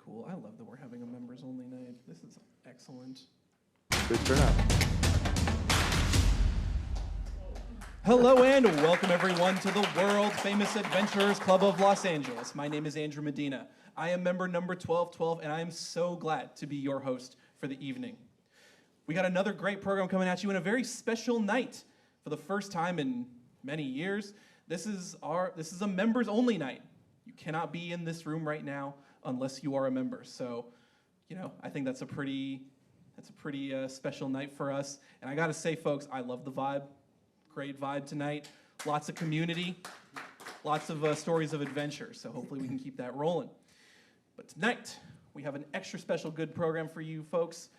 cool. I love that we're having a members-only night. This is excellent. Good turnout. Hello and welcome everyone to the world-famous Adventurers Club of Los Angeles. My name is Andrew Medina. I am member number 1212, and I am so glad to be your host for the evening. We got another great program coming at you in a very special night. For the first time in many years, this is a members-only night. You cannot be in this room right now unless you are a member. So, I think that's a pretty special night for us. And I gotta say, folks, I love the vibe. Great vibe tonight. Lots of community, lots of stories of adventure. So hopefully we can keep that rolling. But tonight, we have an extra special good program for you folks.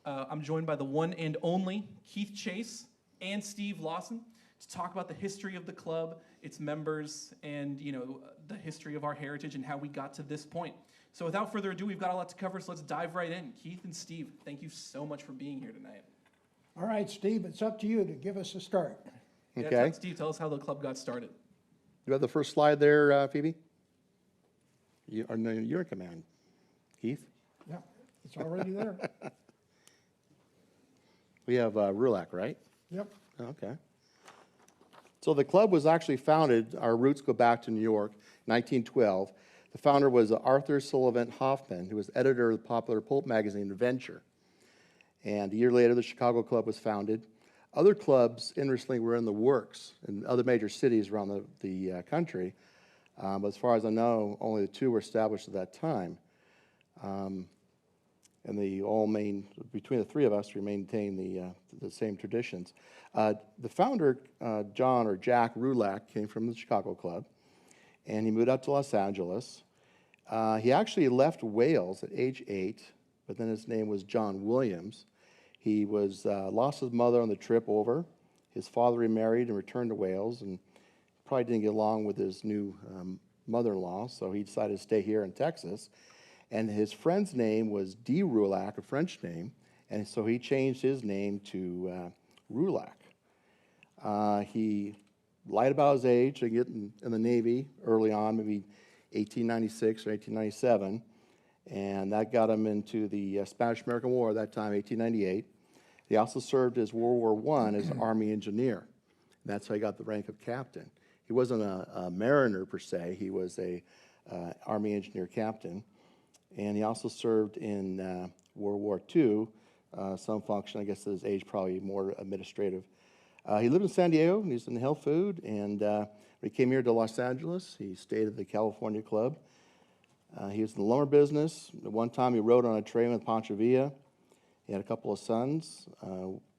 I'm joined by the one and only Keith Chase and Steve Lawson to talk about the history of the club, its members, and the history of our heritage and how we got to this point. So without further ado, we've got a lot to cover, so let's dive right in. Keith and Steve, thank you so much for being here tonight. All right, Steve, it's up to you to give us a start. Okay. Steve, tell us how the club got started. You have the first slide there, Phoebe? You're in command. Keith? Yeah, it's already there. We have Rulac, right? Yep. Okay. So the club was actually founded, our roots go back to New York, 1912. The founder was Arthur Sullivan Hoffman, who was editor of the popular pulp magazine Adventure. And a year later, the Chicago Club was founded. Other clubs, interestingly, were in the works in other major cities around the country. But as far as I know, only the two were established at that time. And between the three of us, we maintain the same traditions. The founder, John or Jack Rulac, came from the Chicago Club, and he moved up to Los Angeles. He actually left Wales at age 8, but then his name was John Williams. He lost his mother on the trip over. His father remarried and returned to Wales, and probably didn't get along with his new mother-in-law, so he decided to stay here in Texas. And his friend's name was D. Rulac, a French name, and so he changed his name to Rulac. He lied about his age to get in the Navy early on, maybe 1896 or 1897, and that got him into the Spanish-American War at that time, 1898. He also served as World War I as an Army engineer. That's how he got the rank of captain. He wasn't a mariner per se, he was a Army engineer captain. And he also served in World War II, some function, I guess at his age, probably more administrative. He lived in San Diego, and he was in health food, and when he came here to Los Angeles, he stayed at the California Club. He was in the lumber business. At one time, he rode on a train with Pancho Villa. He had a couple of sons,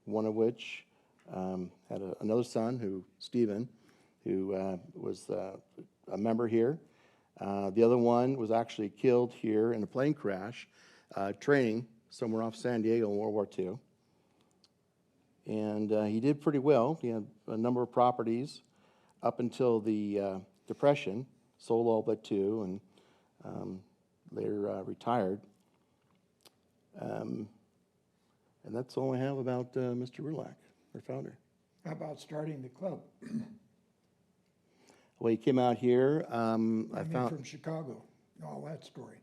one of which had another son, Stephen, who was a member here. The other one was actually killed here in a plane crash, training somewhere off San Diego in World War II. And he did pretty well. He had a number of properties up until the Depression, sold all but two, and later retired. And that's all I have about Mr. Rulac, our founder. How about starting the club? Well, he came out here. From Chicago, all that story.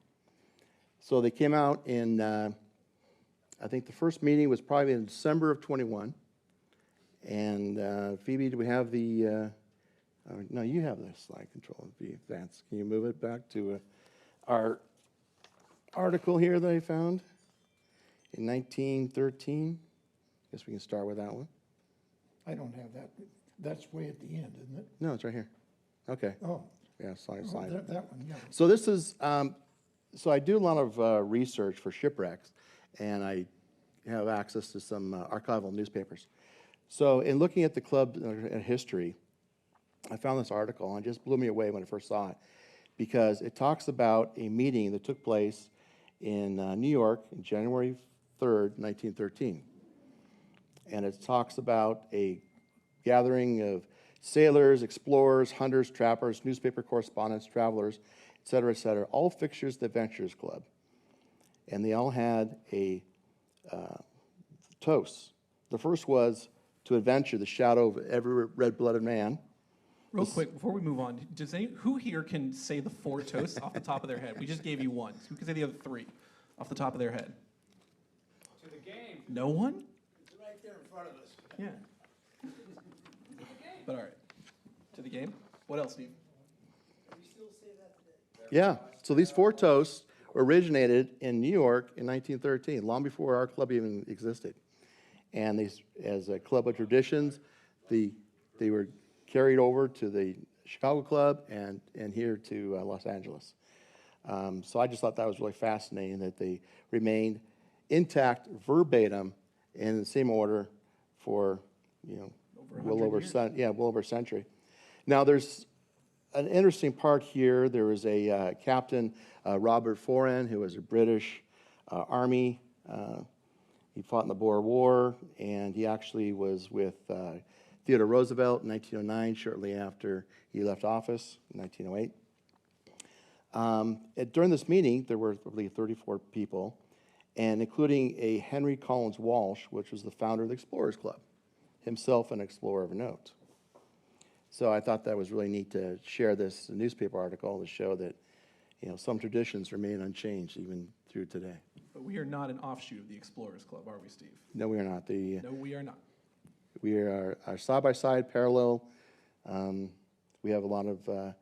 So they came out in, I think the first meeting was probably in December of 21. And Phoebe, do we have the, no, you have the slide control, Vance. Can you move it back to our article here that I found in 1913? I guess we can start with that one. I don't have that. That's way at the end, isn't it? No, it's right here. Okay. Oh. Yeah, slide. That one, yeah. So this is, so I do a lot of research for shipwrecks, and I have access to some archival newspapers. So in looking at the club history, I found this article, and it just blew me away when I first saw it, because it talks about a meeting that took place in New York on January 3rd, 1913. And it talks about a gathering of sailors, explorers, hunters, trappers, newspaper correspondents, travelers, et cetera, all fixtures of the Adventurers Club. And they all had a toast. The first was, to adventure, the shadow of every red-blooded man. Real quick, before we move on, who here can say the 4 toasts off the top of their head? We just gave you one. Who can say the other 3 off the top of their head? To the game. No one? It's right there in front of us. Yeah. But all right. To the game? What else, Steve? Yeah, so these 4 toasts originated in New York in 1913, long before our club even existed. And these, as a club of traditions, they were carried over to the Chicago Club and here to Los Angeles. So I just thought that was really fascinating that they remained intact verbatim in the same order for, well over a century. Now there's an interesting part here. There was a Captain Robert Foran, who was a British Army. He fought in the Boer War, and he actually was with Theodore Roosevelt in 1909, shortly after he left office in 1908. During this meeting, there were, I believe, 34 people, and including a Henry Collins Walsh, which was the founder of the Explorers Club, himself an explorer of note. So I thought that was really neat to share this newspaper article to show that, some traditions remain unchanged even through today. But we are not an offshoot of the Explorers Club, are we, Steve? No, we are not. No, we are not. We are side by side, parallel. We have a lot of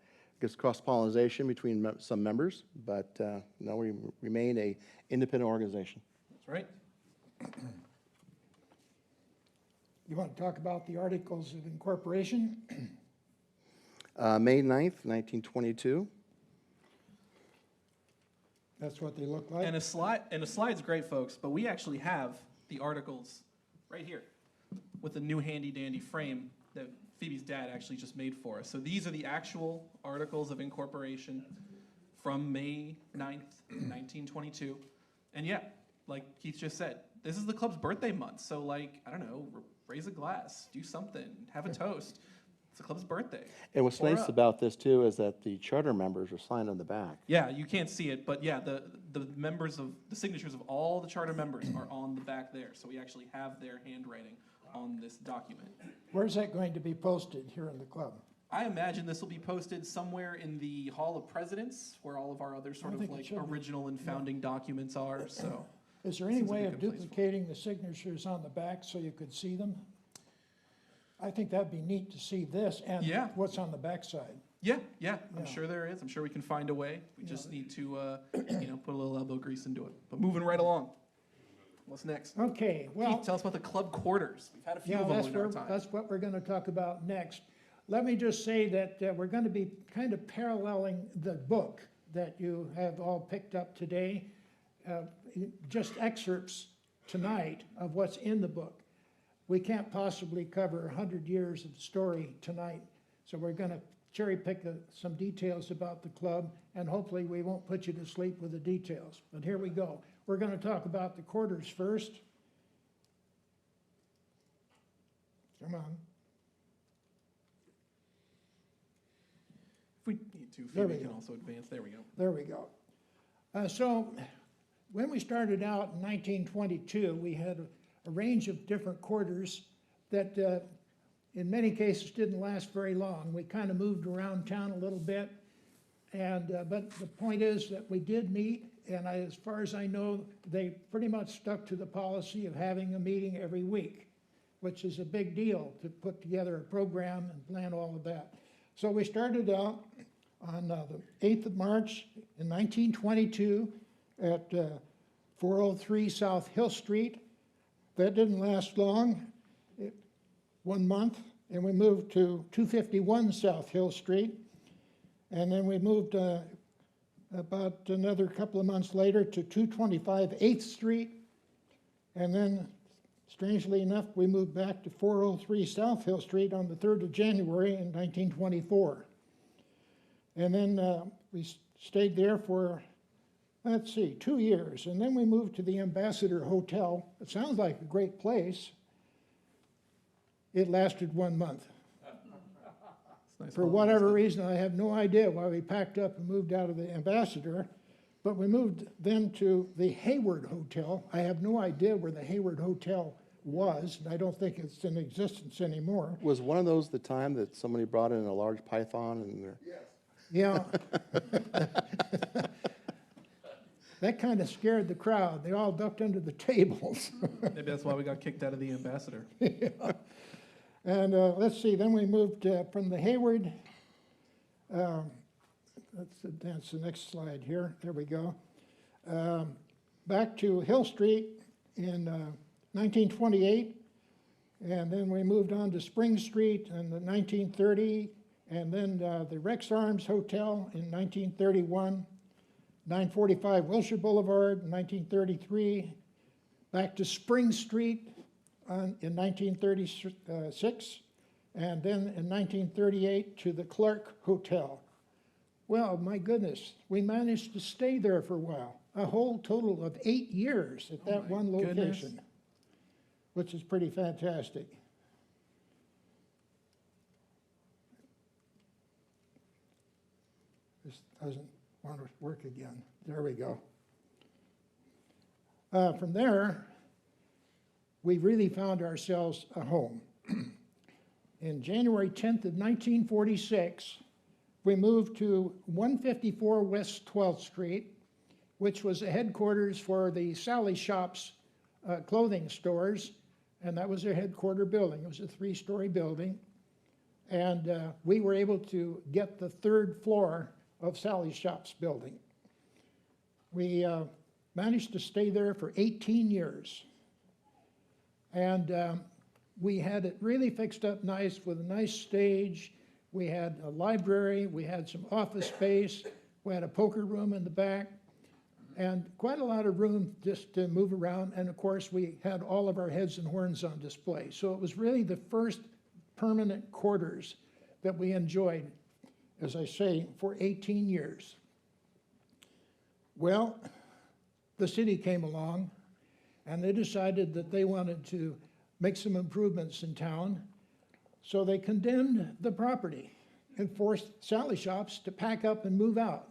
cross-pollination between some members, but no, we remain a independent organization. That's right. You want to talk about the Articles of Incorporation? May 9th, 1922. That's what they look like. And a slide's great, folks, but we actually have the articles right here with the new handy-dandy frame that Phoebe's dad actually just made for us. So these are the actual Articles of Incorporation from May 9th, 1922. And yeah, like Keith just said, this is the club's birthday month. So I don't know, raise a glass, do something, have a toast. It's the club's birthday. And what's nice about this, too, is that the charter members are signed on the back. Yeah, you can't see it, but yeah, the signatures of all the charter members are on the back there. So we actually have their handwriting on this document. Where's that going to be posted here in the club? I imagine this will be posted somewhere in the Hall of Presidents, where all of our other sort of original and founding documents are. So, is there any Seems like way a of good place duplicating the signatures on the back so you could see them? I think that'd be neat to see this and what's on the back side. Yeah, I'm sure there is. I'm sure we can find a way. We just need to, put a little elbow grease into it. But moving right along. What's next? Okay, well. Keith, tell us about the club quarters. We've had a few of them in our time. That's what we're going to talk about next. Let me just say that we're going to be kind of paralleling the book that you have all picked up today. Just excerpts tonight of what's in the book. We can't possibly cover 100 years of story tonight, so we're going to cherry pick some details about the club, and hopefully we won't put you to sleep with the details. But here we go. We're going to talk about the quarters first. Come on. If we need to, Phoebe can also advance. There we go. There we go. So when we started out in 1922, we had a range of different quarters that in many cases didn't last very long. We kind of moved around town a little bit, and but the point is that we did meet, and as far as I know, they pretty much stuck to the policy of having a meeting every week, which is a big deal to put together a program and plan all of that. So we started out on the 8th of March in 1922 at 403 South Hill Street. That didn't last long, 1 month, and we moved to 251 South Hill Street, and then we moved about another couple of months later to 225 8th Street, and then, strangely enough, we moved back to 403 South Hill Street on the 3rd of January in 1924. And then we stayed there for, 2 years, and then we moved to the Ambassador Hotel. It sounds like a great place. It lasted 1 month. Nice. For whatever reason, I have no idea why we packed up and moved out of the Ambassador, but we moved then to the Hayward Hotel. I have no idea where the Hayward Hotel was. I don't think it's in existence anymore. Was one of those the time that somebody brought in a large python and they're... Yeah. That kind of scared the crowd. They all ducked under the tables. Maybe that's why we got kicked out of the ambassador. And let's see, then we moved from the Hayward. Let's advance the next slide here. There we go. Back to Hill Street in 1928. And then we moved on to Spring Street in the 1930. And then the Rex Arms Hotel in 1931. 945 Wilshire Boulevard in 1933. Back to Spring Street in 1936. And then in 1938 to the Clark Hotel. Well, my goodness, we managed to stay there for a while. A whole total of 8 years at that one location, goodness. Which is pretty fantastic. This doesn't want to work again. There we go. From there, we really found ourselves a home. In January 10th of 1946, we moved to 154 West 12th Street, which was the headquarters for the Sally Shops clothing stores, and that was their headquarter building. It was a 3-story building, and we were able to get the 3rd floor of Sally Shops building. We managed to stay there for 18 years, and we had it really fixed up nice with a nice stage. We had a library, we had some office space, we had a poker room in the back, and quite a lot of room just to move around. And of course, we had all of our heads and horns on display. So it was really the first permanent quarters that we enjoyed, as I say, for 18 years. Well, the city came along, and they decided that they wanted to make some improvements in town. So they condemned the property and forced Sally Shops to pack up and move out.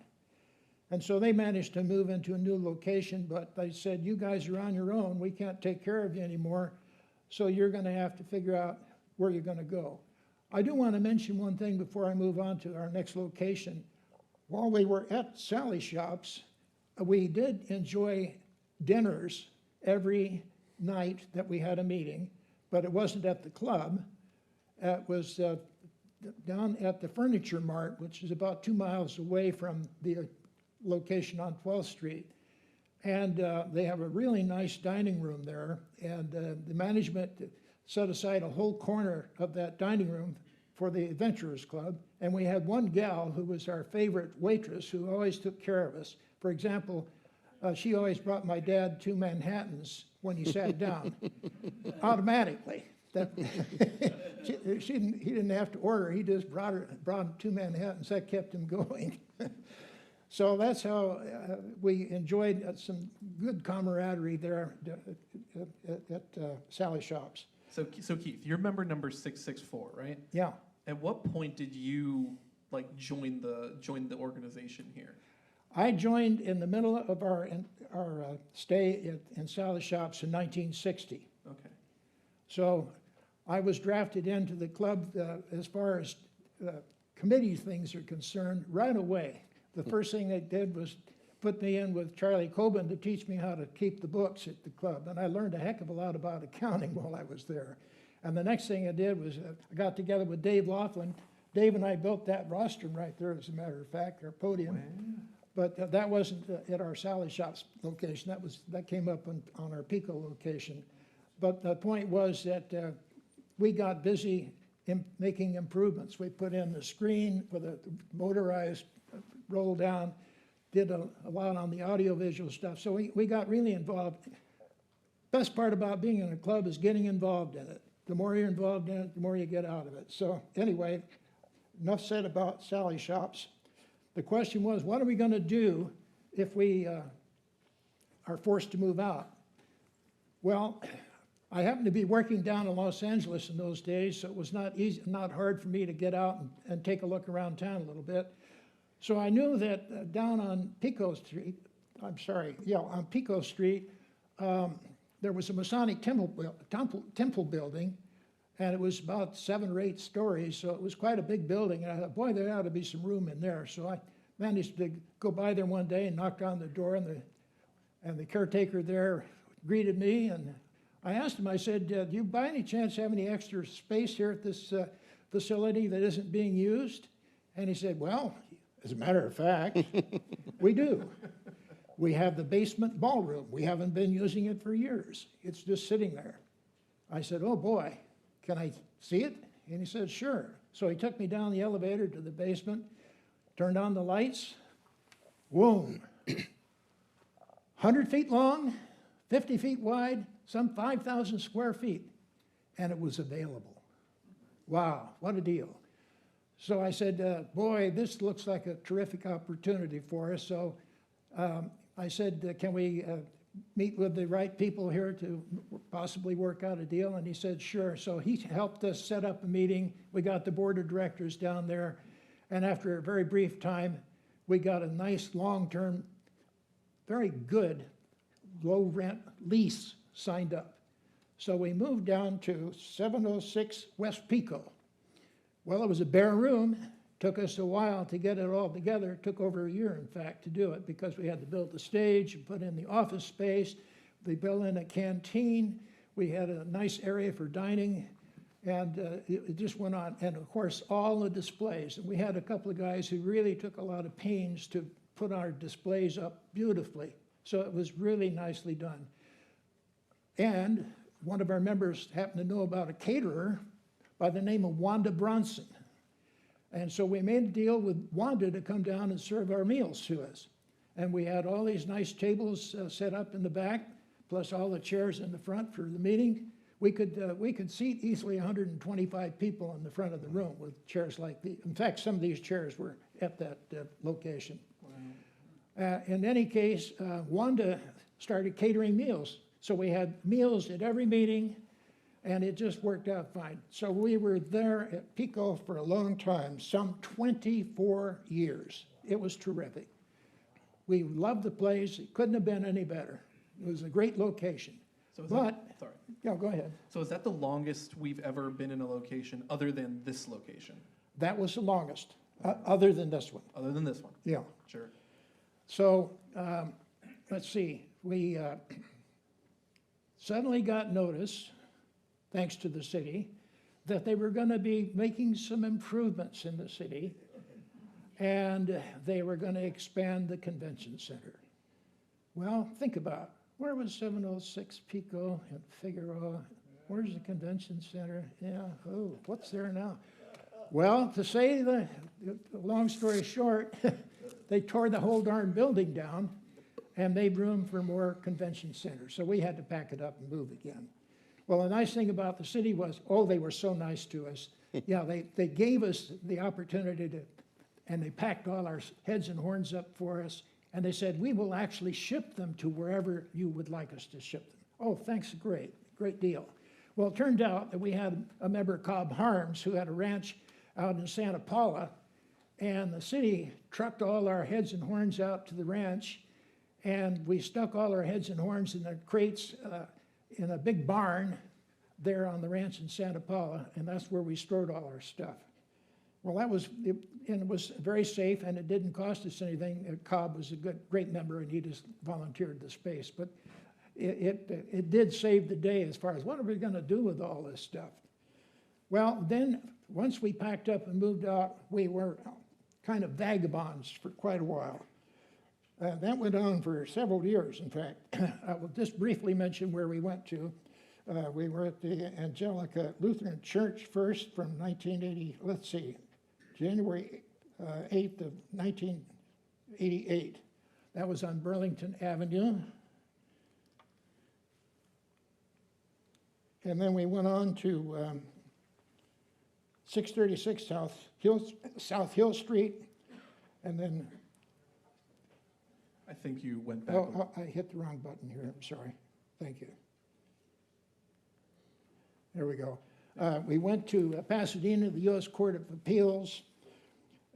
And so they managed to move into a new location, but they said, you guys are on your own. We can't take care of you anymore. So you're going to have to figure out where you're going to go. I do want to mention one thing before I move on to our next location. While we were at Sally Shops, we did enjoy dinners every night that we had a meeting, but it wasn't at the club. It was down at the Furniture Mart, which is about 2 miles away from the location on 12th Street. And they have a really nice dining room there, and the management set aside a whole corner of that dining room for the Adventurers Club. And we had one gal who was our favorite waitress who always took care of us. For example, she always brought my dad 2 Manhattans when he sat down, automatically. He didn't have to order. He just brought him 2 Manhattans. That kept him going. So that's how we enjoyed some good camaraderie there at Sally Shops. So Keith, you're member number 664, right? Yeah. At what point did you join the organization here? I joined in the middle of our stay in Sally Shops in 1960. Okay. So I was drafted into the club as far as committee things are concerned right away. The first thing they did was put me in with Charlie Coben to teach me how to keep the books at the club. And I learned a heck of a lot about accounting while I was there. And the next thing I did was I got together with Dave Laughlin. Dave and I built that rostrum right there, as a matter of fact, our podium. Wow. But that wasn't at our Sally Shops location. That came up on our Pico location. But the point was that we got busy making improvements. We put in the screen with a motorized roll down, did a lot on the audiovisual stuff. So we got really involved. Best part about being in a club is getting involved in it. The more you're involved in it, the more you get out of it. So anyway, enough said about Sally Shops. The question was, what are we going to do if we are forced to move out? Well, I happened to be working down in Los Angeles in those days, so it was not hard for me to get out and take a look around town a little bit. So I knew that down on Pico Street, on Pico Street, there was a Masonic temple building, and it was about 7 or 8 stories, so it was quite a big building. And I thought, boy, there ought to be some room in there. So I managed to go by there one day and knocked on the door, and the caretaker there greeted me, and I asked him, I said, do you by any chance have any extra space here at this facility that isn't being used? And he said, well, as a matter of fact, we do. We have the basement ballroom. We haven't been using it for years. It's just sitting there. I said, oh boy, can I see it? And he said, sure. So he took me down the elevator to the basement, turned on the lights, boom. 100 feet long, 50 feet wide, some 5,000 square feet, and it was available. Wow, what a deal. So I said, boy, this looks like a terrific opportunity for us. So I said, can we meet with the right people here to possibly work out a deal? And he said, sure. So he helped us set up a meeting. We got the board of directors down there. And after a very brief time, we got a nice long-term, very good low-rent lease signed up. So we moved down to 706 West Pico. Well, it was a bare room. Took us a while to get it all together. It took over a year, in fact, to do it because we had to build the stage and put in the office space. We built in a canteen. We had a nice area for dining, and it just went on. And of course, all the displays. And we had a couple of guys who really took a lot of pains to put our displays up beautifully. So it was really nicely done. And one of our members happened to know about a caterer by the name of Wanda Bronson. And so we made a deal with Wanda to come down and serve our meals to us. And we had all these nice tables set up in the back, plus all the chairs in the front for the meeting. We could seat easily 125 people in the front of the room with chairs like these. In fact, some of these chairs were at that location. Wow. In any case, Wanda started catering meals. So we had meals at every meeting, and it just worked out fine. So we were there at Pico for a long time, some 24 years. It was terrific. We loved the place. It couldn't have been any better. It was a great location. So is But, sorry. yeah, go ahead. So is that the longest we've ever been in a location other than this location? That was the longest, other than this one. Other than this one? Yeah. Sure. So let's see. We suddenly got notice, thanks to the city, that they were going to be making some improvements in the city, and they were going to expand the convention center. Well, think about it. Where was 706 Pico and Figueroa? Where's the convention center? Yeah, oh, what's there now? Well, to say the long story short, they tore the whole darn building down and made room for more convention centers. So we had to pack it up and move again. Well, the nice thing about the city was, oh, they were so nice to us. Yeah, they gave us the opportunity to, and they packed all our heads and horns up for us, and they said, we will actually ship them to wherever you would like us to ship them. Oh, thanks, great deal. Well, it turned out that we had a member, Cobb Harms, who had a ranch out in Santa Paula, and the city trucked all our heads and horns out to the ranch, and we stuck all our heads and horns in the crates in a big barn there on the ranch in Santa Paula, and that's where we stored all our stuff. Well, that was, and it was very safe, and it didn't cost us anything. Cobb was a great member, and he just volunteered the space. But it did save the day as far as what are we going to do with all this stuff? Well, then once we packed up and moved out, we were kind of vagabonds for quite a while. That went on for several years, in fact. I will just briefly mention where we went to. We were at the Angelica Lutheran Church first from 1980, let's see, January 8th of 1988. That was on Burlington Avenue. And then we went on to 636 South Hill Street, and then I think you went back. oh, I hit the wrong button here, I'm sorry. Thank you. There we go. We went to Pasadena, the U.S. Court of Appeals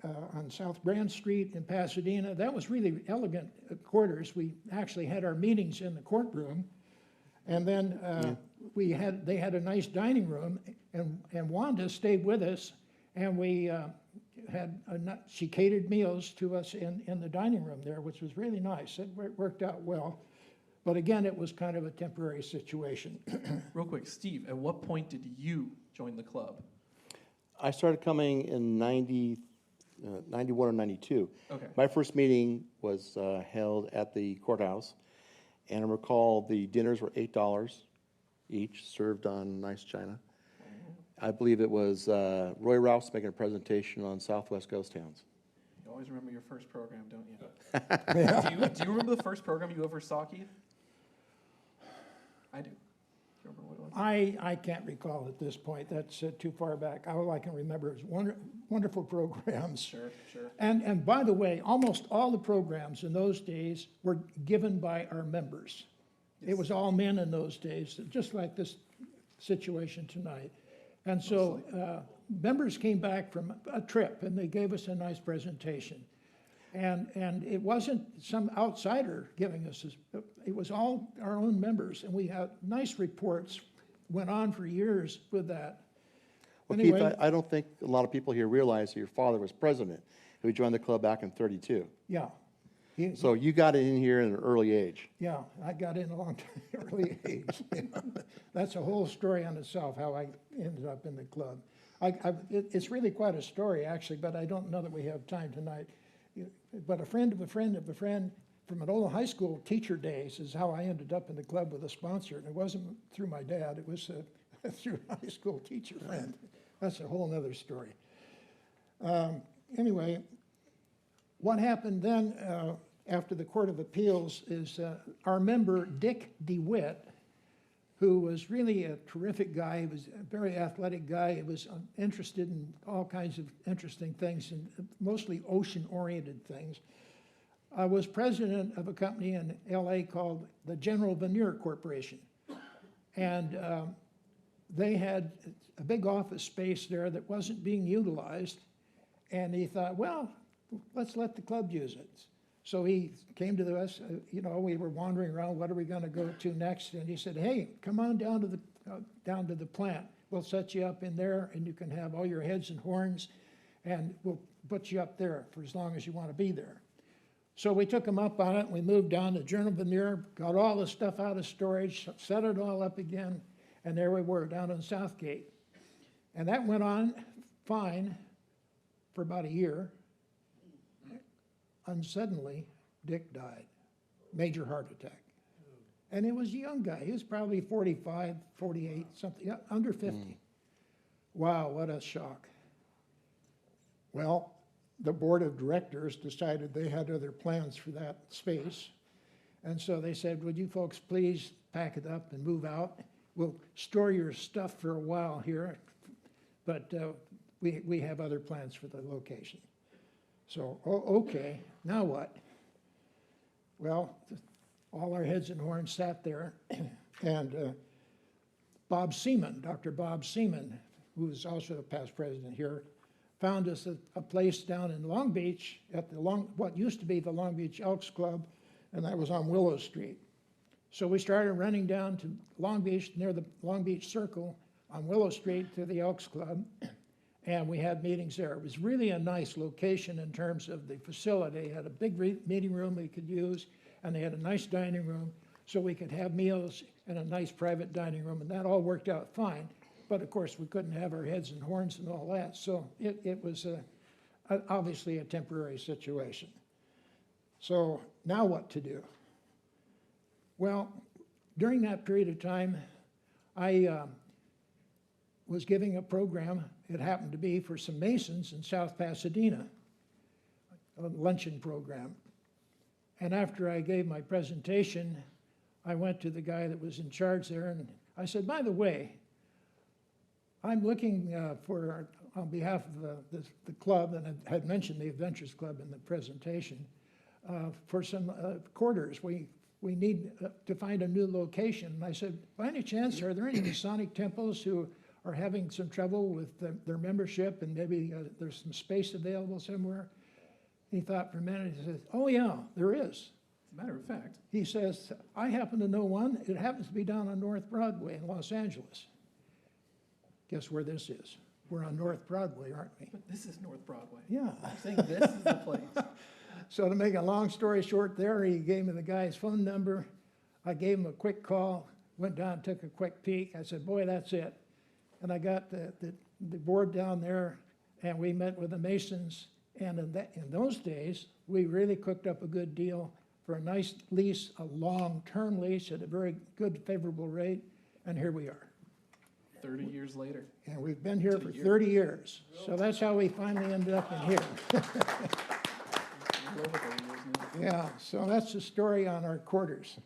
on South Grand Street in Pasadena. That was really elegant quarters. We actually had our meetings in the courtroom. And then they had a nice dining room, and Wanda stayed with us, and we she catered meals to us in the dining room there, which was really nice. It worked out well. But again, it was kind of a temporary situation. Real quick, Steve, at what point did you join the club? I started coming in 91 or 92. Okay. My first meeting was held at the courthouse, and I recall the dinners were $8 each, served on nice china. I believe it was Roy Rouse making a presentation on Southwest ghost towns. You always remember your first program, don't you? Do you remember the first program you ever saw, Keith? I do. Do you remember what it was? I can't recall at this point. That's too far back. All I can remember is wonderful programs. Sure. And by the way, almost all the programs in those days were given by our members. Yes. It was all men in those days, just like this situation tonight. And so members came back from a trip, and they gave us a nice presentation. And it wasn't some outsider giving us this, it was all our own members, and we had nice reports, went on for years with that. Well, Anyway. Keith, I don't think a lot of people here realize that your father was president, who joined the club back in 32. Yeah. So you got in here at an early age. Yeah, I got in a long time, early age. That's a whole story on itself, how I ended up in the club. It's really quite a story, actually, but I don't know that we have time tonight. But a friend of a friend of a friend from an old high school teacher days is how I ended up in the club with a sponsor. And it wasn't through my dad, it was through a high school teacher friend. That's a whole other story. Anyway, what happened then after the Court of Appeals is our member, Dick DeWitt, who was really a terrific guy. He was a very athletic guy. He was interested in all kinds of interesting things, and mostly ocean-oriented things. I was president of a company in LA called the General Veneer Corporation. And they had a big office space there that wasn't being utilized. And he thought, well, let's let the club use it. So he came to us, we were wandering around, what are we gonna go to next? And he said, hey, come on down to the plant. We'll set you up in there, and you can have all your heads and horns, and we'll put you up there for as long as you wanna be there. So we took him up on it, and we moved down to General Veneer, got all the stuff out of storage, set it all up again, and there we were down in Southgate. And that went on fine for about a year. And suddenly, Dick died, major heart attack. And it was a young guy. He was probably 45, 48, something, under 50. Wow, what a shock. Well, the board of directors decided they had other plans for that space. And so they said, would you folks please pack it up and move out? We'll store your stuff for a while here, but we have other plans for the location. So, okay, now what? Well, all our heads and horns sat there, and Bob Seaman, Dr. Bob Seaman, who is also a past president here, found us a place down in Long Beach at what used to be the Long Beach Elks Club, and that was on Willow Street. So we started running down to Long Beach, near the Long Beach Circle on Willow Street to the Elks Club, and we had meetings there. It was really a nice location in terms of the facility. It had a big meeting room we could use, and they had a nice dining room, so we could have meals in a nice private dining room, and that all worked out fine. But of course, we couldn't have our heads and horns and all that, so it was obviously a temporary situation. So now what to do? Well, during that period of time, I was giving a program. It happened to be for some Masons in South Pasadena, a luncheon program. And after I gave my presentation, I went to the guy that was in charge there, and I said, by the way, I'm looking on behalf of the club, and I had mentioned the Adventures Club in the presentation, for some quarters. We need to find a new location. And I said, by any chance, are there any Masonic temples who are having some trouble with their membership, and maybe there's some space available somewhere? He thought for a minute, he said, oh yeah, there is. Matter of fact, He says, I happen to know one. It happens to be down on North Broadway in Los Angeles. Guess where this is? We're on North Broadway, aren't we? but this is North Broadway. Yeah. I'm saying this is the place. So to make a long story short there, he gave me the guy's phone number. I gave him a quick call, went down, took a quick peek. I said, boy, that's it. And I got the board down there, and we met with the Masons. And in those days, we really cooked up a good deal for a nice lease, a long-term lease at a very good, favorable rate. And here we are. 30 years later. And we've been here To the for year. 30 years. So that's how we finally ended up in here. A little over 30 years now. Yeah, so that's the story on our quarters.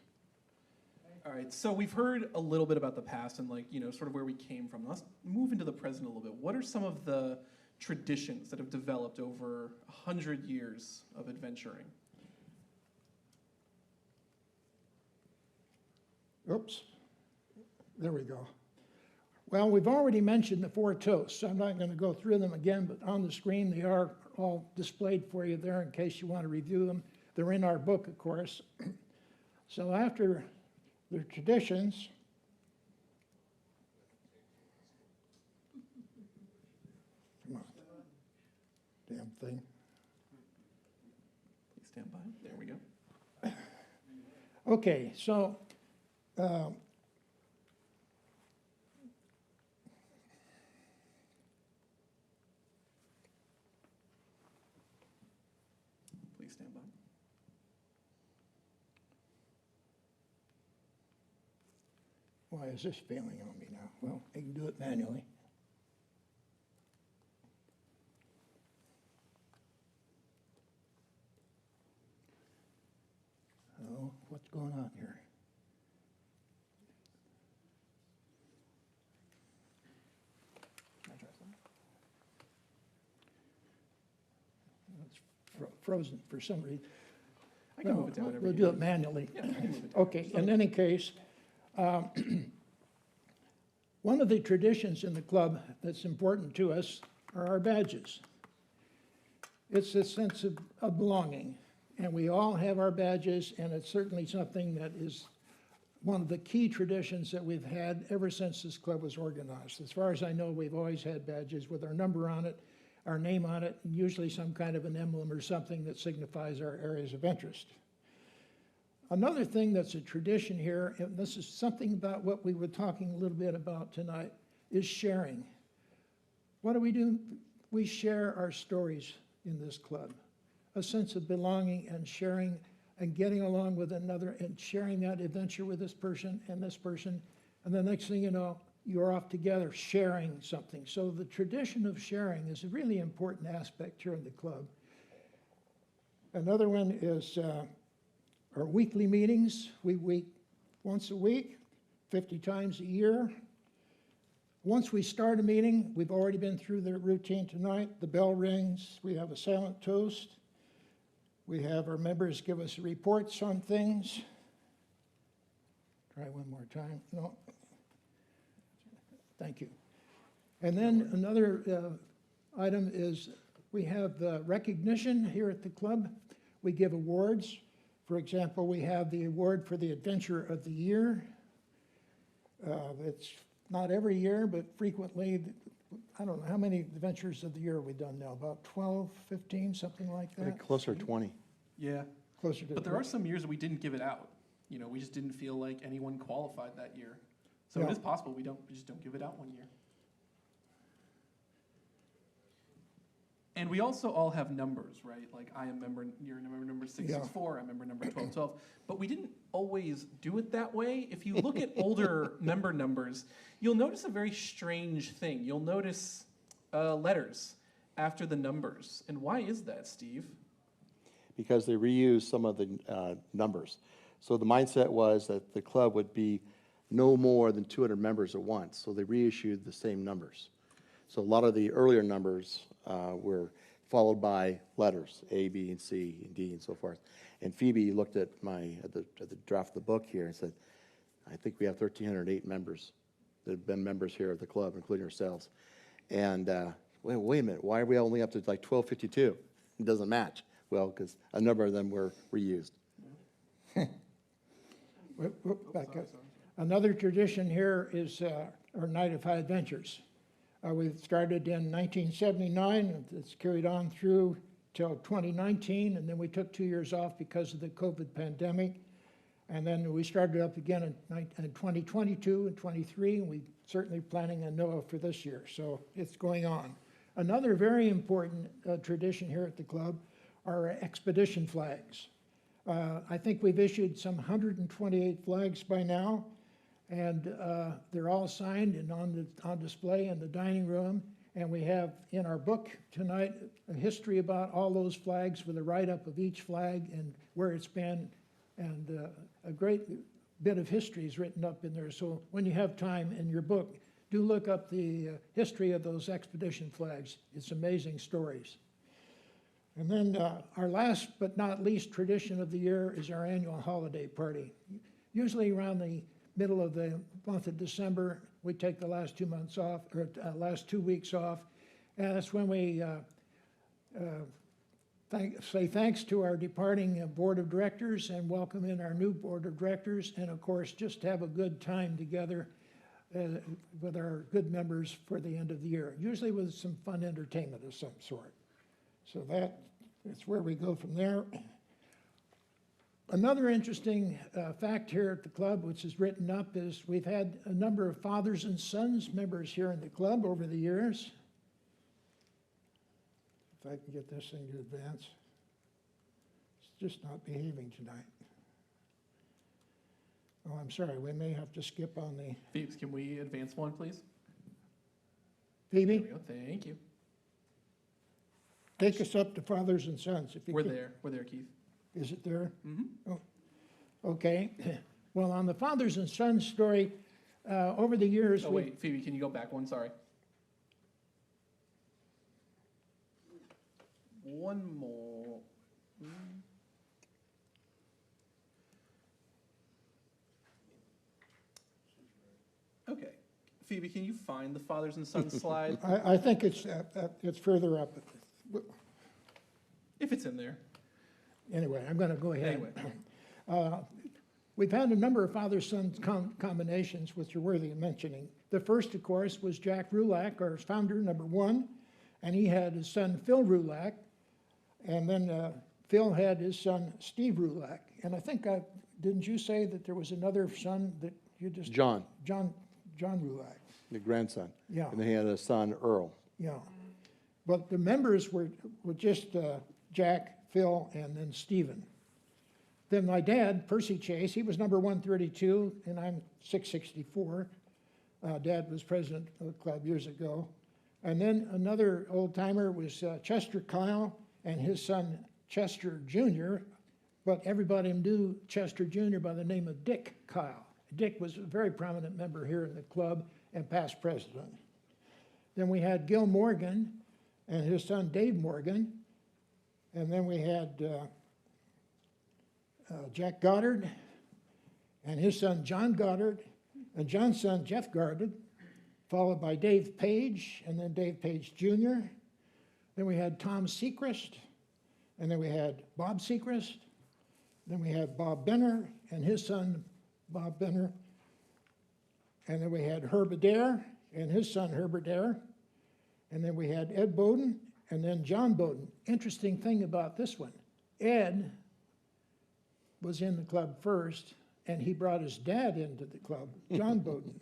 All right, so we've heard a little bit about the past and, like, you know, sort of where we came from. Let's move into the present a little bit. What are some of the traditions that have developed over 100 years of adventuring? Oops, there we go. Well, we've already mentioned the 4 toasts. I'm not going to go through them again, but on the screen they are all displayed for you there in case you want to review them. They're in our book, of course. So after the traditions, come on, damn thing. Please stand by. There we go. Okay, so Please stand by. why is this failing on me now? Well, I can do it manually. Oh, what's going on here? It's frozen for some reason. I can move it down whenever We'll you do need. it manually. Yeah, I can move it down. Okay, in any case, one of the traditions in the club that's important to us are our badges. It's a sense of belonging, and we all have our badges, and it's certainly something that is one of the key traditions that we've had ever since this club was organized. As far as I know, we've always had badges with our number on it, our name on it, and usually some kind of an emblem or something that signifies our areas of interest. Another thing that's a tradition here, and this is something about what we were talking a little bit about tonight, is sharing. What do? We share our stories in this club. A sense of belonging and sharing and getting along with another and sharing that adventure with this person. And the next thing you know, you're off together sharing something. So the tradition of sharing is a really important aspect here in the club. Another one is our weekly meetings. We meet once a week, 50 times a year. Once we start a meeting, we've already been through the routine tonight. The bell rings, we have a silent toast. We have our members give us reports on things. Try one more time. No. Thank you. And then another item is we have recognition here at the club. We give awards. For example, we have the award for the Adventure of the Year. It's not every year, but frequently, I don't know, how many Adventures of the Year have we done now? About 12, 15, something like that? Closer to 20. Yeah, Closer to but there 12. are some years that we didn't give it out. You know, we just didn't feel like anyone qualified that year. So Yeah. it is possible we just don't give it out one year. And we also all have numbers, right? Like you're member number 664, I'm member number 1212. But we didn't always do it that way. If you look at older member numbers, you'll notice a very strange thing. You'll notice letters after the numbers. And why is that, Steve? Because they reused some of the numbers. So the mindset was that the club would be no more than 200 members at once, so they reissued the same numbers. So a lot of the earlier numbers were followed by letters, A, B, and C, and D, and so forth. And Phoebe looked at the draft of the book here and said, I think we have 1,308 members that have been members here of the club, including ourselves. And wait a minute, why are we only up to like 1,252? It doesn't match. Well, because a number of them were reused. Back up. Another tradition here is our Night of High Adventures. We started in 1979, it's carried on through till 2019, and then we took 2 years off because of the COVID pandemic. And then we started up again in 2022 and 23, and we certainly planning a NOAA for this year, so it's going on. Another very important tradition here at the club are expedition flags. I think we've issued some 128 flags by now, and they're all signed and on display in the dining room. And we have in our book tonight a history about all those flags with a write-up of each flag and where it's been, and a great bit of history is written up in there. So when you have time in your book, do look up the history of those expedition flags. It's amazing stories. And then our last but not least tradition of the year is our annual holiday party. Usually around the middle of the month of December, we take the last 2 months off, or last 2 weeks off, and that's when we say thanks to our departing board of directors and welcome in our new board of directors, and of course just have a good time together with our good members for the end of the year, usually with some fun entertainment of some sort. So that's where we go from there. Another interesting fact here at the club, which is written up, is we've had a number of fathers and sons members here in the club over the years. If I can get this thing to advance. It's just not behaving tonight. Oh, I'm sorry, we may have to skip on the... Phoebes, can we advance one, please? Phoebe, There we go. Thank you. take us up to fathers and sons, if you We're can. there. We're there, Keith. Is it there? Mm-hmm. Oh, okay. Well, on the fathers and sons story, over the years... Oh, wait, Phoebe, can you go back one? Sorry. One more. Okay. Phoebe, can you find the fathers and sons slide? I think it's further up. If it's in there. Anyway, I'm going to go ahead. Anyway. We've had a number of father-son combinations which are worthy of mentioning. The first, of course, was Jack Rulak, our founder, number one, and he had his son Phil Rulak, and then Phil had his son Steve Rulak. And I think, didn't you say that there was another son that you just... John, John Rulak, the grandson. yeah. And then he had a son, Earl. Yeah, but the members were just Jack, Phil, and then Stephen. Then my dad, Percy Chase, he was number 132, and I'm 664. Dad was president of the club years ago. And then another old-timer was Chester Kyle and his son Chester Jr., but everybody knew Chester Jr. by the name of Dick Kyle. Dick was a very prominent member here in the club and past president. Then we had Gil Morgan and his son Dave Morgan. And then we had Jack Goddard and his son John Goddard and John's son Jeff Goddard, followed by Dave Page and then Dave Page Jr. Then we had Tom Sechrist, and then we had Bob Sechrist. Then we had Bob Benner and his son Bob Benner. And then we had Herb Adair and his son Herb Adair. And then we had Ed Bowden and then John Bowden. Interesting thing about this one, Ed was in the club first, and he brought his dad into the club, John Bowden.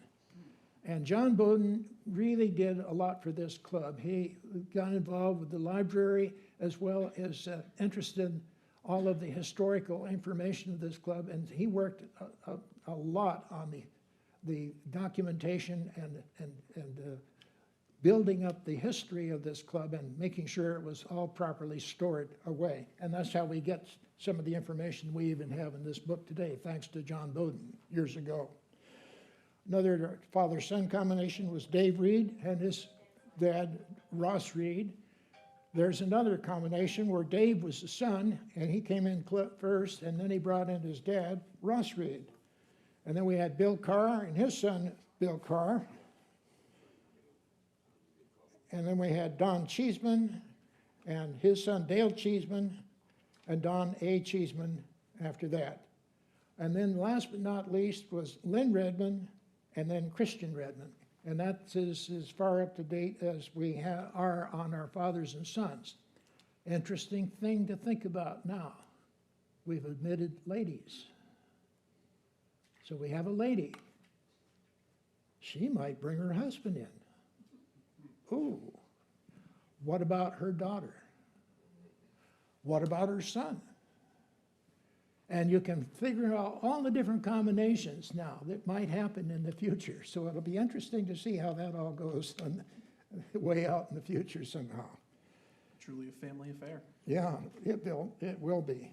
And John Bowden really did a lot for this club. He got involved with the library as well as interested in all of the historical information of this club, and he worked a lot on the documentation and building up the history of this club and making sure it was all properly stored away. And that's how we get some of the information we even have in this book today, thanks to John Bowden years ago. Another father-son combination was Dave Reed and his dad, Ross Reed. There's another combination where Dave was the son, and he came in first, and then he brought in his dad, Ross Reed. And then we had Bill Carr and his son, Bill Carr. And then we had Don Cheeseman and his son, Dale Cheeseman, and Don A. Cheeseman after that. And then last but not least was Lynn Redmond, and then Christian Redmond. And that's as far up to date as we are on our fathers and sons. Interesting thing to think about now. We've admitted ladies. So we have a lady. She might bring her husband in. Ooh. What about her daughter? What about her son? And you can figure out all the different combinations now that might happen in the future. So it'll be interesting to see how that all goes on way out in the future somehow. Truly a family affair. Yeah, it will be.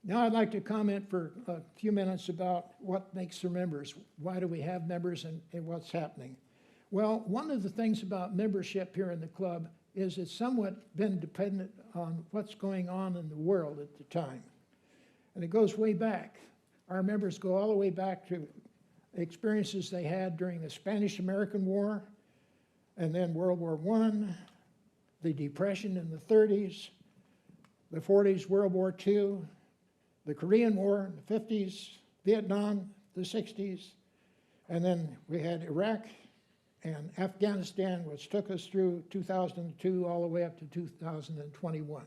Now I'd like to comment for a few minutes about what makes the members. Why do we have members and what's happening? Well, one of the things about membership here in the club is it's somewhat been dependent on what's going on in the world at the time. And it goes way back. Our members go all the way back to experiences they had during the Spanish-American War, and then World War I, the Depression in the 30s, the 40s, World War II, the Korean War in the 50s, Vietnam, the 60s, and then we had Iraq and Afghanistan, which took us through 2002 all the way up to 2021.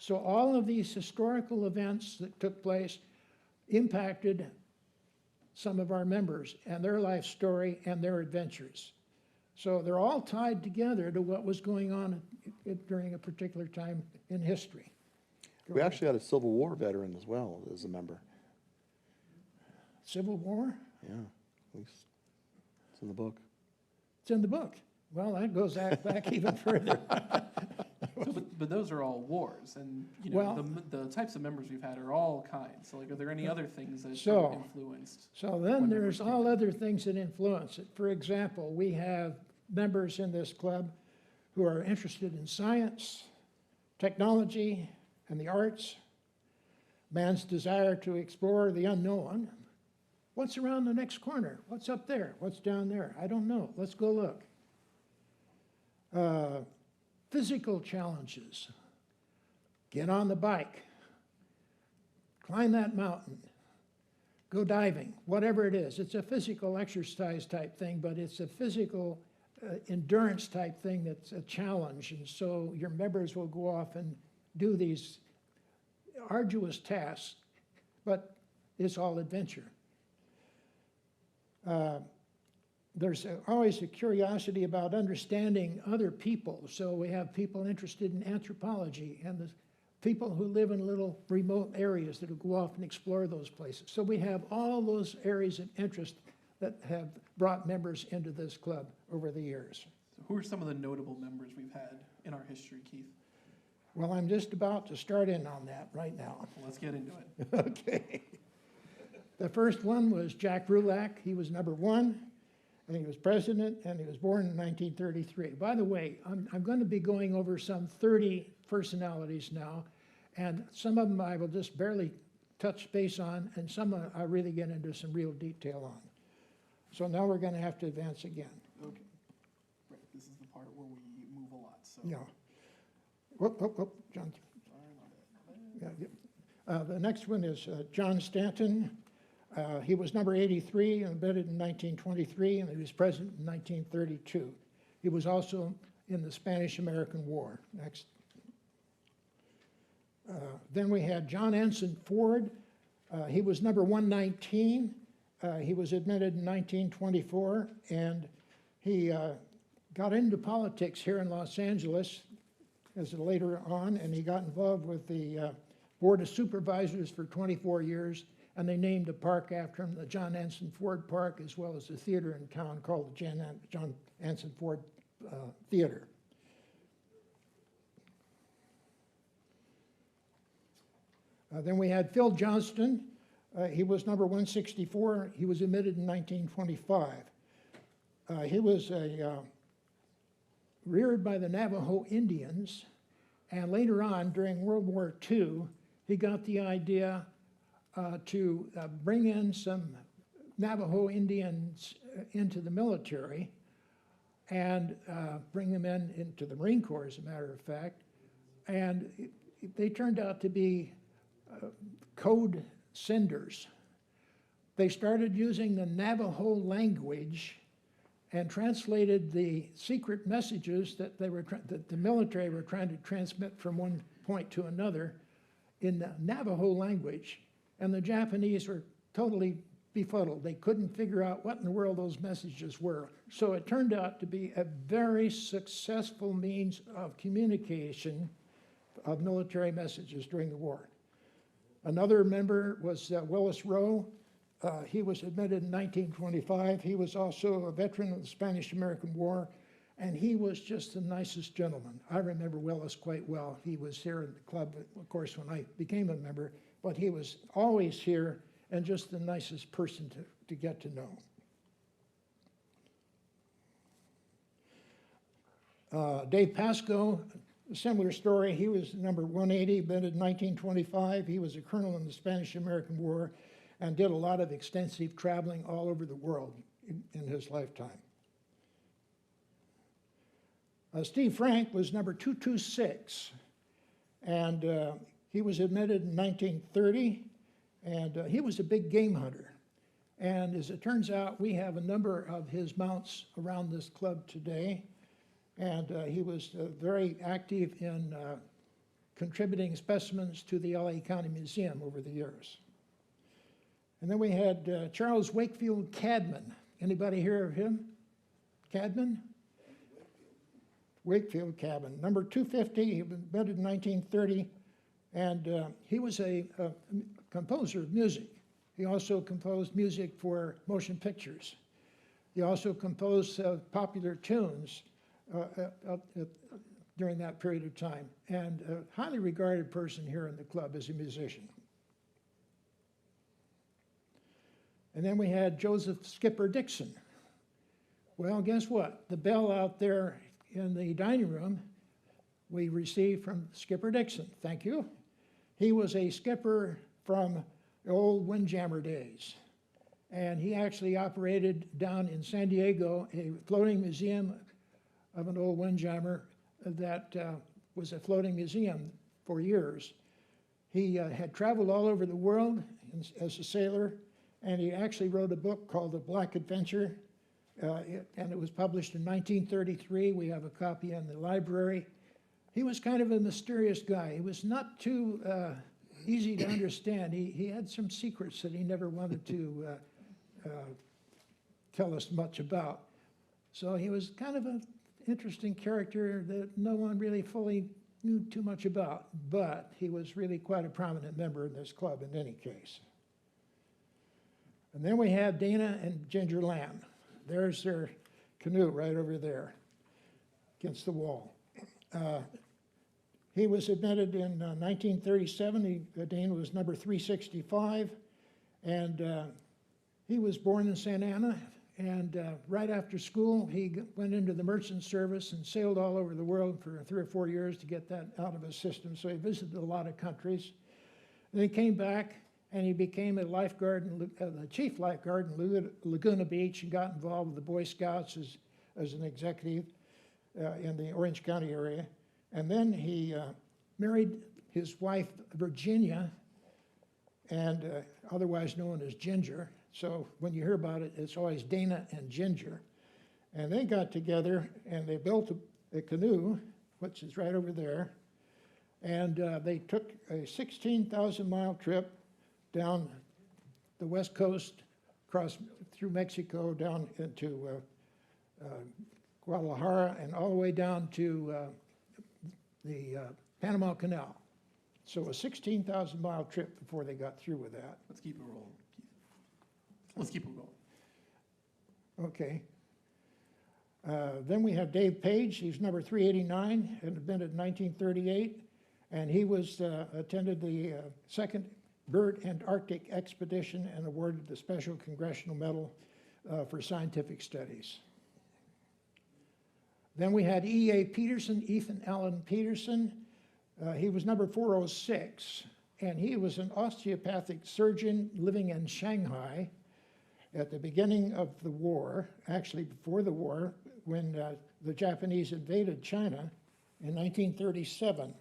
So all of these historical events that took place impacted some of our members and their life story and their adventures. So they're all tied together to what was going on during a particular time in history. We actually had a Civil War veteran as well as a member. Civil War? Yeah, it's in the book. It's in the book. Well, that goes back even further. So, but those are all wars, and you know Well, the types of members we've had are all kinds. So, like, are there any other things that So- influenced? So then when there's members all came. other things that influence it. For example, we have members in this club who are interested in science, technology, and the arts, man's desire to explore the unknown. What's around the next corner? What's up there? What's down there? I don't know. Let's go look. Physical challenges. Get on the bike. Climb that mountain. Go diving. Whatever it is. It's a physical exercise type thing, but it's a physical endurance type thing that's a challenge. And so your members will go off and do these arduous tasks, but it's all adventure. There's always a curiosity about understanding other people. So we have people interested in anthropology and the people who live in little remote areas that will go off and explore those places. So we have all those areas of interest that have brought members into this club over the years. So who are some of the notable members we've had in our history, Keith? Well, I'm just about to start in on that right now. Well, let's get into it. Okay. The first one was Jack Rulak. He was number one, and he was president, and he was born in 1933. By the way, I'm going to be going over some 30 personalities now, and some of them I will just barely touch base on, and some I really get into some real detail on. So now we're going to have to advance again. Okay. Right. This is the part where we move a lot. So. Yeah. Whoop, John. Yeah, yeah. The next one is John Stanton. He was number 83 and embedded in 1923, and he was president in 1932. He was also in the Spanish-American War. Next. Then we had John Anson Ford. He was number 119. He was admitted in 1924, and he got into politics here in Los Angeles as later on, and he got involved with the Board of Supervisors for 24 years, and they named a park after him, the John Anson Ford Park, as well as a theater in town called the John Anson Ford Theater. Then we had Phil Johnston. He was number 164. He was admitted in 1925. He was reared by the Navajo Indians, and later on, during World War II, he got the idea to bring in some Navajo Indians into the military and bring them into the Marine Corps, as a matter of fact. And they turned out to be code senders. They started using the Navajo language and translated the secret messages that that the military were trying to transmit from one point to another in the Navajo language. And the Japanese were totally befuddled. They couldn't figure out what in the world those messages were. So it turned out to be a very successful means of communication of military messages during the war. Another member was Willis Rowe. He was admitted in 1925. He was also a veteran of the Spanish-American War, and he was just the nicest gentleman. I remember Willis quite well. He was here in the club, of course, when I became a member, but he was always here and just the nicest person to get to know. Dave Pascoe, a similar story. He was number 180, admitted in 1925. He was a colonel in the Spanish-American War and did a lot of extensive traveling all over the world in his lifetime. Steve Frank was number 226, and he was admitted in 1930, and he was a big game hunter. And as it turns out, we have a number of his mounts around this club today, and he was very active in contributing specimens to the LA County Museum over the years. And then we had Charles Wakefield Cadman. Anybody hear of him? Cadman? Wakefield Cadman, number 250, he was admitted in 1930, and he was a composer of music. He also composed music for motion pictures. He also composed popular tunes during that period of time, and a highly regarded person here in the club as a musician. And then we had Joseph Skipper Dixon. Well, guess what? The bell out there in the dining room we received from Skipper Dixon. Thank you. He was a skipper from the old Windjammer days. And he actually operated down in San Diego a floating museum of an old Windjammer that was a floating museum for years. He had traveled all over the world as a sailor, and he actually wrote a book called The Black Adventure, and it was published in 1933. We have a copy in the library. He was kind of a mysterious guy. He was not too easy to understand. He had some secrets that he never wanted to tell us much about. So he was kind of an interesting character that no one really fully knew too much about, but he was really quite a prominent member in this club in any case. And then we have Dana and Ginger Lamb. There's their canoe right over there against the wall. He was admitted in 1937. Dana was number 365, and he was born in Santa Ana, and right after school, he went into the merchant service and sailed all over the world for 3 or 4 years to get that out of his system, so he visited a lot of countries. And he came back, and he became a lifeguard, the chief lifeguard in Laguna Beach, and got involved with the Boy Scouts as an executive in the Orange County area. And then he married his wife, Virginia, and otherwise known as Ginger. So when you hear about it, it's always Dana and Ginger. And they got together, and they built a canoe, which is right over there. And they took a 16,000-mile trip down the west coast, across through Mexico, down into Guadalajara, and all the way down to the Panama Canal. So a 16,000-mile trip before they got through with that. Let's keep it rolling. Let's keep it rolling. Okay. Then we have Dave Page. He's number 389 and admitted in 1938. And he was attended the second Bird Antarctic Expedition and awarded the Special Congressional Medal for Scientific Studies. Then we had E.A. Peterson, Ethan Allen Peterson. He was number 406, and he was an osteopathic surgeon living in Shanghai at the beginning of the war, actually before the war, when the Japanese invaded China in 1937.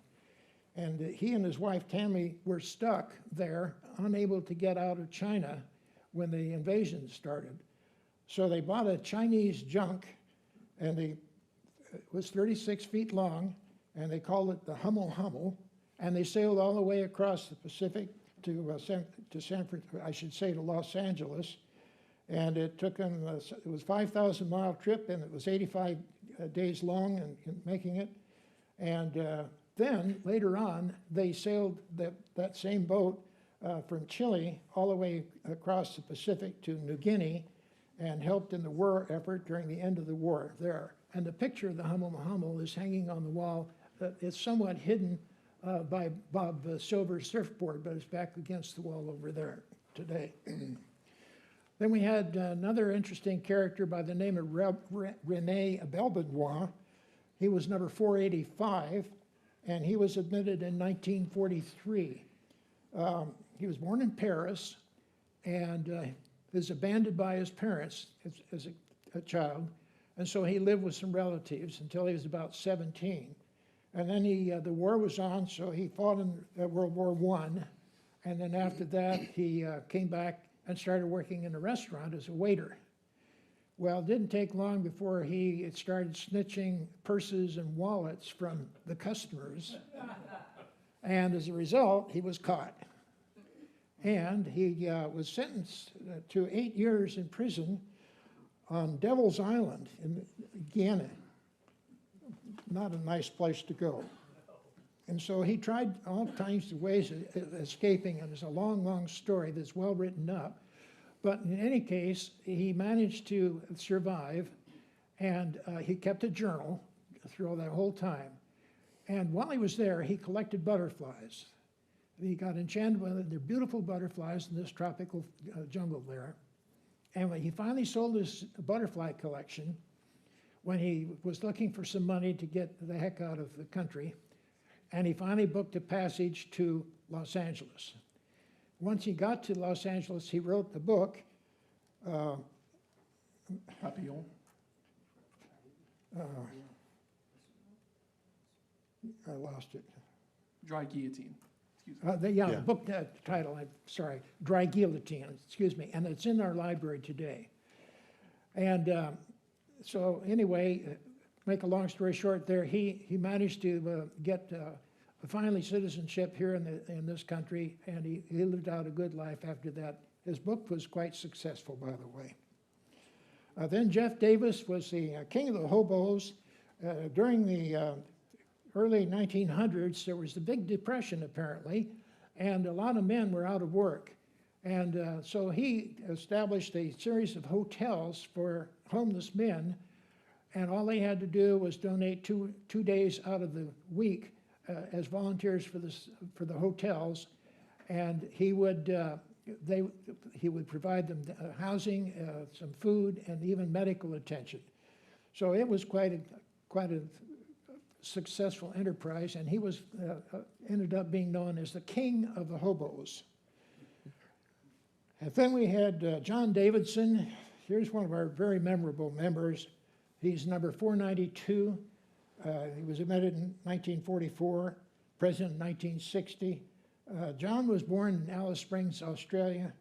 And he and his wife Tammy were stuck there, unable to get out of China when the invasion started. So they bought a Chinese junk, and it was 36 feet long, and they called it the Hummel Hummel, and they sailed all the way across the Pacific to to Los Angeles. And it took them, it was a 5,000-mile trip, and it was 85 days long in making it. And then, later on, they sailed that same boat from Chile all the way across the Pacific to New Guinea and helped in the war effort during the end of the war there. And the picture of the Hummel Hummel is hanging on the wall. It's somewhat hidden by Bob Silver's surfboard, but it's back against the wall over there today. Then we had another interesting character by the name of René Belbenois. He was number 485, and he was admitted in 1943. He was born in Paris, and was abandoned by his parents as a child, and so he lived with some relatives until he was about 17. And then the war was on, so he fought in World War I, and then after that he came back and started working in a restaurant as a waiter. Well, it didn't take long before he started snitching purses and wallets from the customers. And as a result, he was caught. And he was sentenced to 8 years in prison on Devil's Island in Guyana. Not a nice place to go. And so he tried all kinds of ways of escaping, and it's a long, long story that's well written up. But in any case, he managed to survive, and he kept a journal through all that whole time. And while he was there, he collected butterflies. He got enchanted with their beautiful butterflies in this tropical jungle there. And when he finally sold his butterfly collection, when he was looking for some money to get the heck out of the country, and he finally booked a passage to Los Angeles. Once he got to Los Angeles, he wrote the book, Papillon. I lost it. Dry guillotine. Excuse me. The book title, I'm sorry, Dry Guillotine, excuse me, and it's in our library today. And so anyway, make a long story short there, he managed to get finally citizenship here in this country, and he lived out a good life after that. His book was quite successful, by the way. Then Jeff Davis was the king of the hobos. During the early 1900s, there was the big depression apparently, and a lot of men were out of work. And so he established a series of hotels for homeless men, and all they had to do was donate two days out of the week as volunteers for the hotels, and he would provide them housing, some food, and even medical attention. So it was quite a successful enterprise, and he was ended up being known as the king of the hobos. And then we had John Davidson. Here's one of our very memorable members. He's number 492. He was admitted in 1944, president in 1960. John was born in Alice Springs, Australia,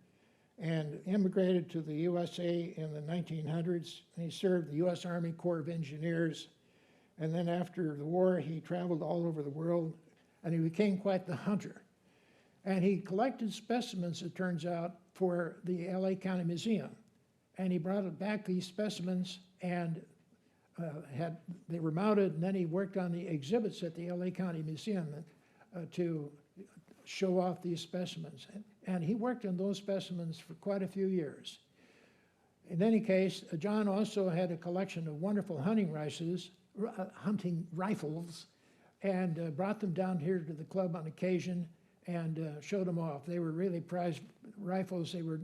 and immigrated to the USA in the 1900s. And he served the U.S. Army Corps of Engineers. And then after the war, he traveled all over the world, and he became quite the hunter. And he collected specimens, it turns out, for the LA County Museum. And he brought back these specimens, and they were mounted, and then he worked on the exhibits at the LA County Museum to show off these specimens. And he worked on those specimens for quite a few years. In any case, John also had a collection of wonderful hunting rifles, and brought them down here to the club on occasion and showed them off. They were really prized rifles. They were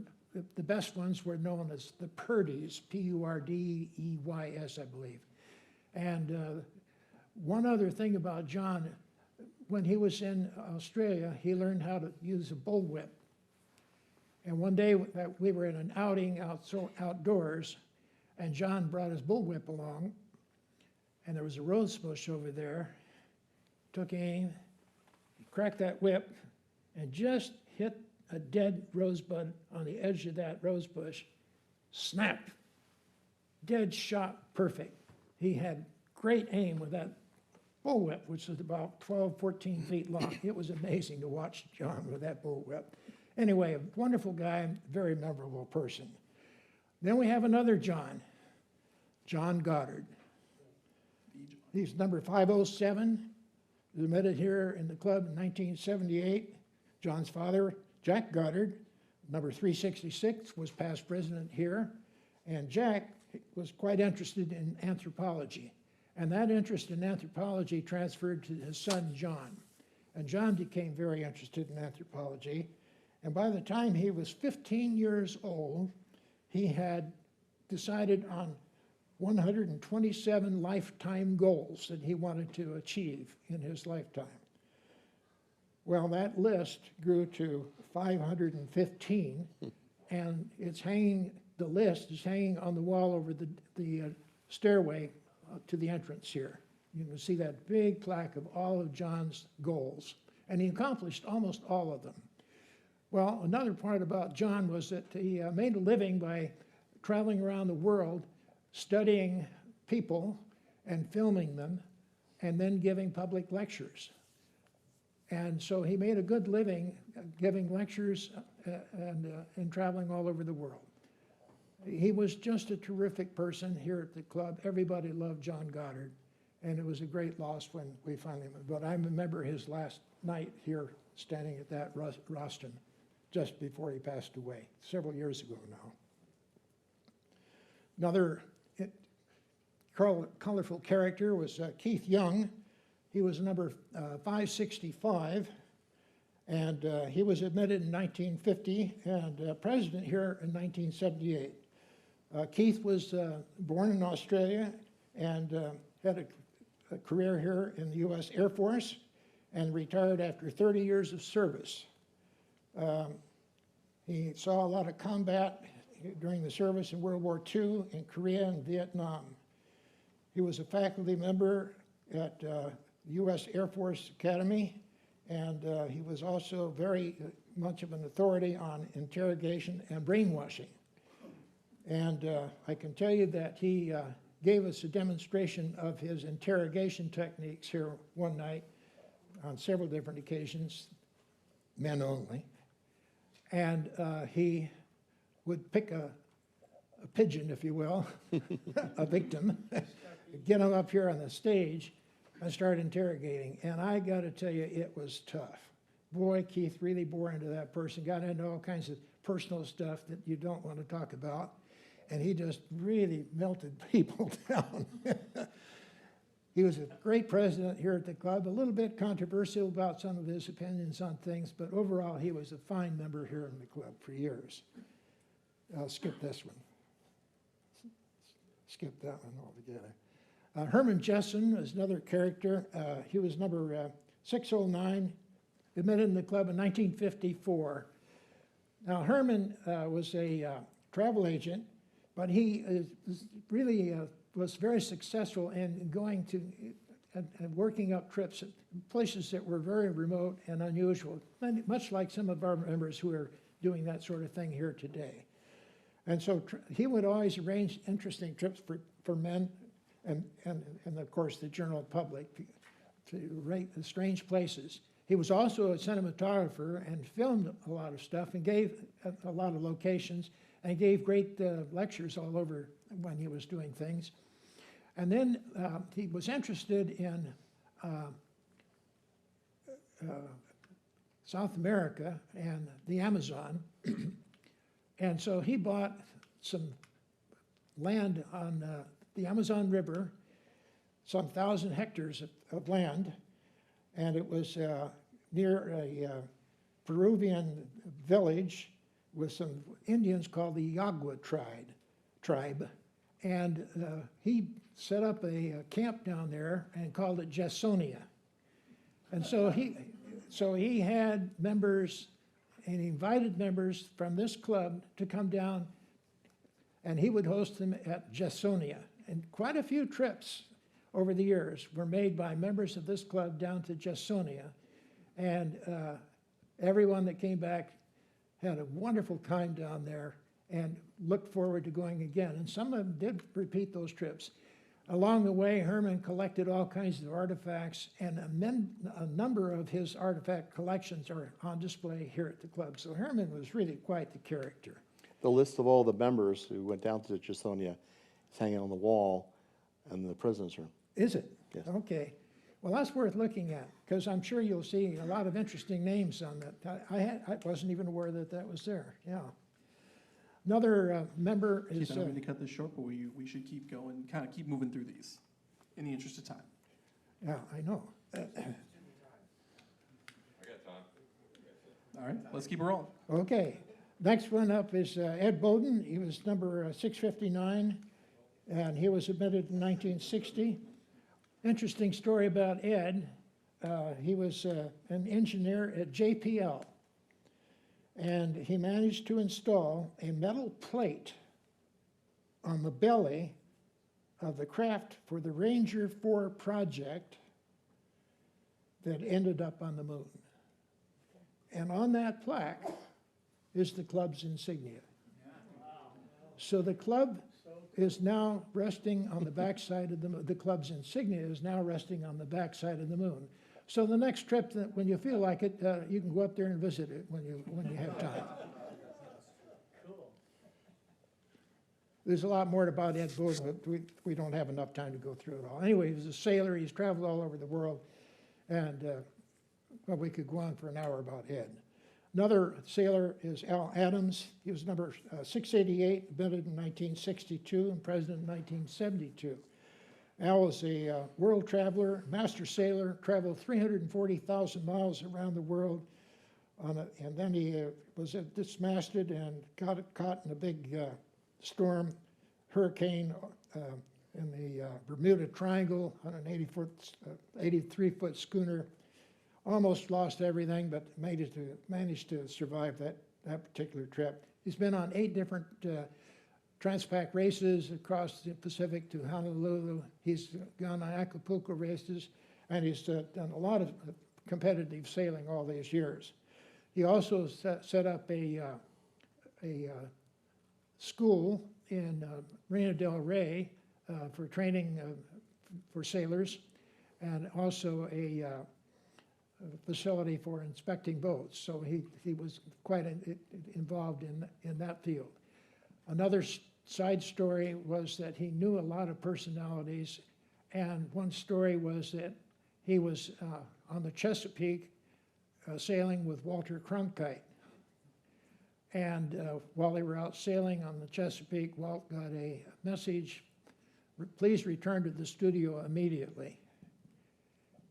the best ones were known as the Purdeys, P-U-R-D-E-Y-S, I believe. And one other thing about John, when he was in Australia, he learned how to use a bullwhip. And one day we were in an outing outdoors, and John brought his bullwhip along, and there was a rose bush over there. Took aim, he cracked that whip and just hit a dead rosebud on the edge of that rose bush. Snap. Dead shot, perfect. He had great aim with that bullwhip, which was about 12, 14 feet long. It was amazing to watch John with that bullwhip. Anyway, a wonderful guy, very memorable person. Then we have another John, John Goddard. He's number 507, was admitted here in the club in 1978. John's father, Jack Goddard, number 366, was past president here. And Jack was quite interested in anthropology. And that interest in anthropology transferred to his son, John. And John became very interested in anthropology. And by the time he was 15 years old, he had decided on 127 lifetime goals that he wanted to achieve in his lifetime. Well, that list grew to 515, and the list is hanging on the wall over the stairway to the entrance here. You can see that big plaque of all of John's goals, and he accomplished almost all of them. Well, another part about John was that he made a living by traveling around the world, studying people and filming them, and then giving public lectures. And so he made a good living giving lectures and traveling all over the world. He was just a terrific person here at the club. Everybody loved John Goddard, and it was a great loss when we finally met. But I remember his last night here standing at that rostrum just before he passed away, several years ago now. Another colorful character was Keith Young. He was number 565, and he was admitted in 1950 and president here in 1978. Keith was born in Australia and had a career here in the U.S. Air Force and retired after 30 years of service. He saw a lot of combat during the service in World War II in Korea and Vietnam. He was a faculty member at U.S. Air Force Academy, and he was also very much of an authority on interrogation and brainwashing. And I can tell you that he gave us a demonstration of his interrogation techniques here one night on several different occasions, men only. And he would pick a pigeon, if you will, a victim, get him up here on the stage and start interrogating. And I got to tell you, it was tough. Boy, Keith really bore into that person, got into all kinds of personal stuff that you don't want to talk about. And he just really melted people down. He was a great president here at the club, a little bit controversial about some of his opinions on things, but overall he was a fine member here in the club for years. I'll skip this one. Skip that one altogether. Herman Jessen was another character. He was number 609, admitted in the club in 1954. Now Herman was a travel agent, but he really was very successful in going to and working up trips at places that were very remote and unusual, much like some of our members who are doing that sort of thing here today. And so he would always arrange interesting trips for men and of course the general public to rate the strange places. He was also a cinematographer and filmed a lot of stuff and gave a lot of locations and gave great lectures all over when he was doing things. And then he was interested in South America and the Amazon. And so he bought some land on the Amazon River, some 1,000 hectares of land, and it was near a Peruvian village with some Indians called the Yagua tribe. And he set up a camp down there and called it Jessonia. And so he had members, and he invited members from this club to come down, and he would host them at Jessonia. And quite a few trips over the years were made by members of this club down to Jessonia. And everyone that came back had a wonderful time down there and looked forward to going again. And some of them did repeat those trips. Along the way, Herman collected all kinds of artifacts, and a number of his artifact collections are on display here at the club. So Herman was really quite the character. The list of all the members who went down to the Smithsonian is hanging on the wall in the prisoners' room. Is it? Yes. Okay. Well, that's worth looking at, because I'm sure you'll see a lot of interesting names on that. I wasn't even aware that that was there, yeah. Another member is... Keith, I don't mean to cut this short, but we should keep going, kind of keep moving through these in the interest of time. Yeah, I know. All right, let's keep it rolling. Okay. Next one up is Ed Bowden. He was number 659, and he was admitted in 1960. Interesting story about Ed. He was an engineer at JPL, and he managed to install a metal plate on the belly of the craft for the Ranger 4 project that ended up on the moon. And on that plaque is the club's insignia. So the club is now resting on the backside of the club's insignia is now resting on the backside of the moon. So the next trip, that when you feel like it, you can go up there and visit it when you have time. There's a lot more about Ed Bowden, but we don't have enough time to go through it all. Anyway, he was a sailor. He's traveled all over the world, and well, we could go on for an hour about Ed. Another sailor is Al Adams. He was number 688, admitted in 1962, and president in 1972. Al was a world traveler, master sailor, traveled 340,000 miles around the world, and then he was dismasted and got caught in a big storm, hurricane in the Bermuda Triangle on an 83-foot schooner. Almost lost everything, but managed to survive that particular trip. He's been on 8 different Transpac races across the Pacific to Honolulu. He's gone on Acapulco races, and he's done a lot of competitive sailing all these years. He also set up a school in Marina del Rey for training for sailors, and also a facility for inspecting boats. So he was quite involved in that field. Another side story was that he knew a lot of personalities, and one story was that he was on the Chesapeake sailing with Walter Cronkite. And while they were out sailing on the Chesapeake, Walt got a message, please return to the studio immediately.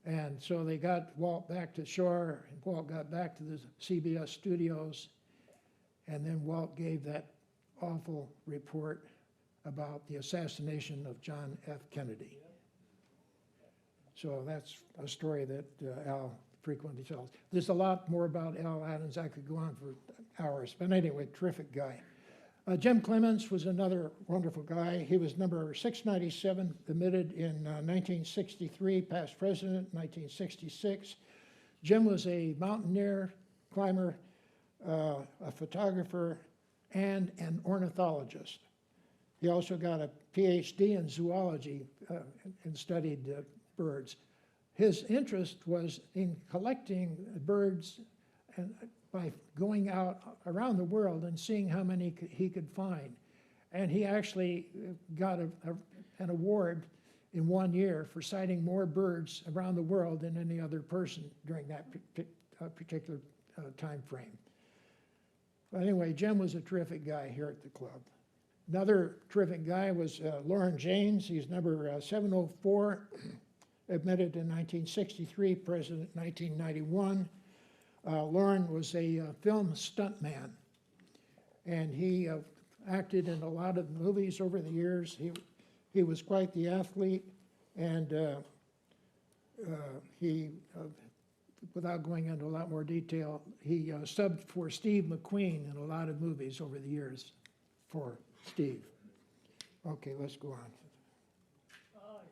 And so they got Walt back to shore, and Walt got back to the CBS studios, and then Walt gave that awful report about the assassination of John F. Kennedy. So that's a story that Al frequently tells. There's a lot more about Al Adams. I could go on for hours, but anyway, terrific guy. Jim Clemens was another wonderful guy. He was number 697, admitted in 1963, past president, 1966. Jim was a mountaineer, climber, a photographer, and an ornithologist. He also got a PhD in zoology and studied birds. His interest was in collecting birds and by going out around the world and seeing how many he could find. And he actually got an award in 1 year for sighting more birds around the world than any other person during that particular time frame. But anyway, Jim was a terrific guy here at the club. Another terrific guy was Lauren James. He's number 704, admitted in 1963, president in 1991. Lauren was a film stuntman, and he acted in a lot of movies over the years. He was quite the athlete, and he, without going into a lot more detail, he subbed for Steve McQueen in a lot of movies over the years for Steve. Okay, let's go on. Well,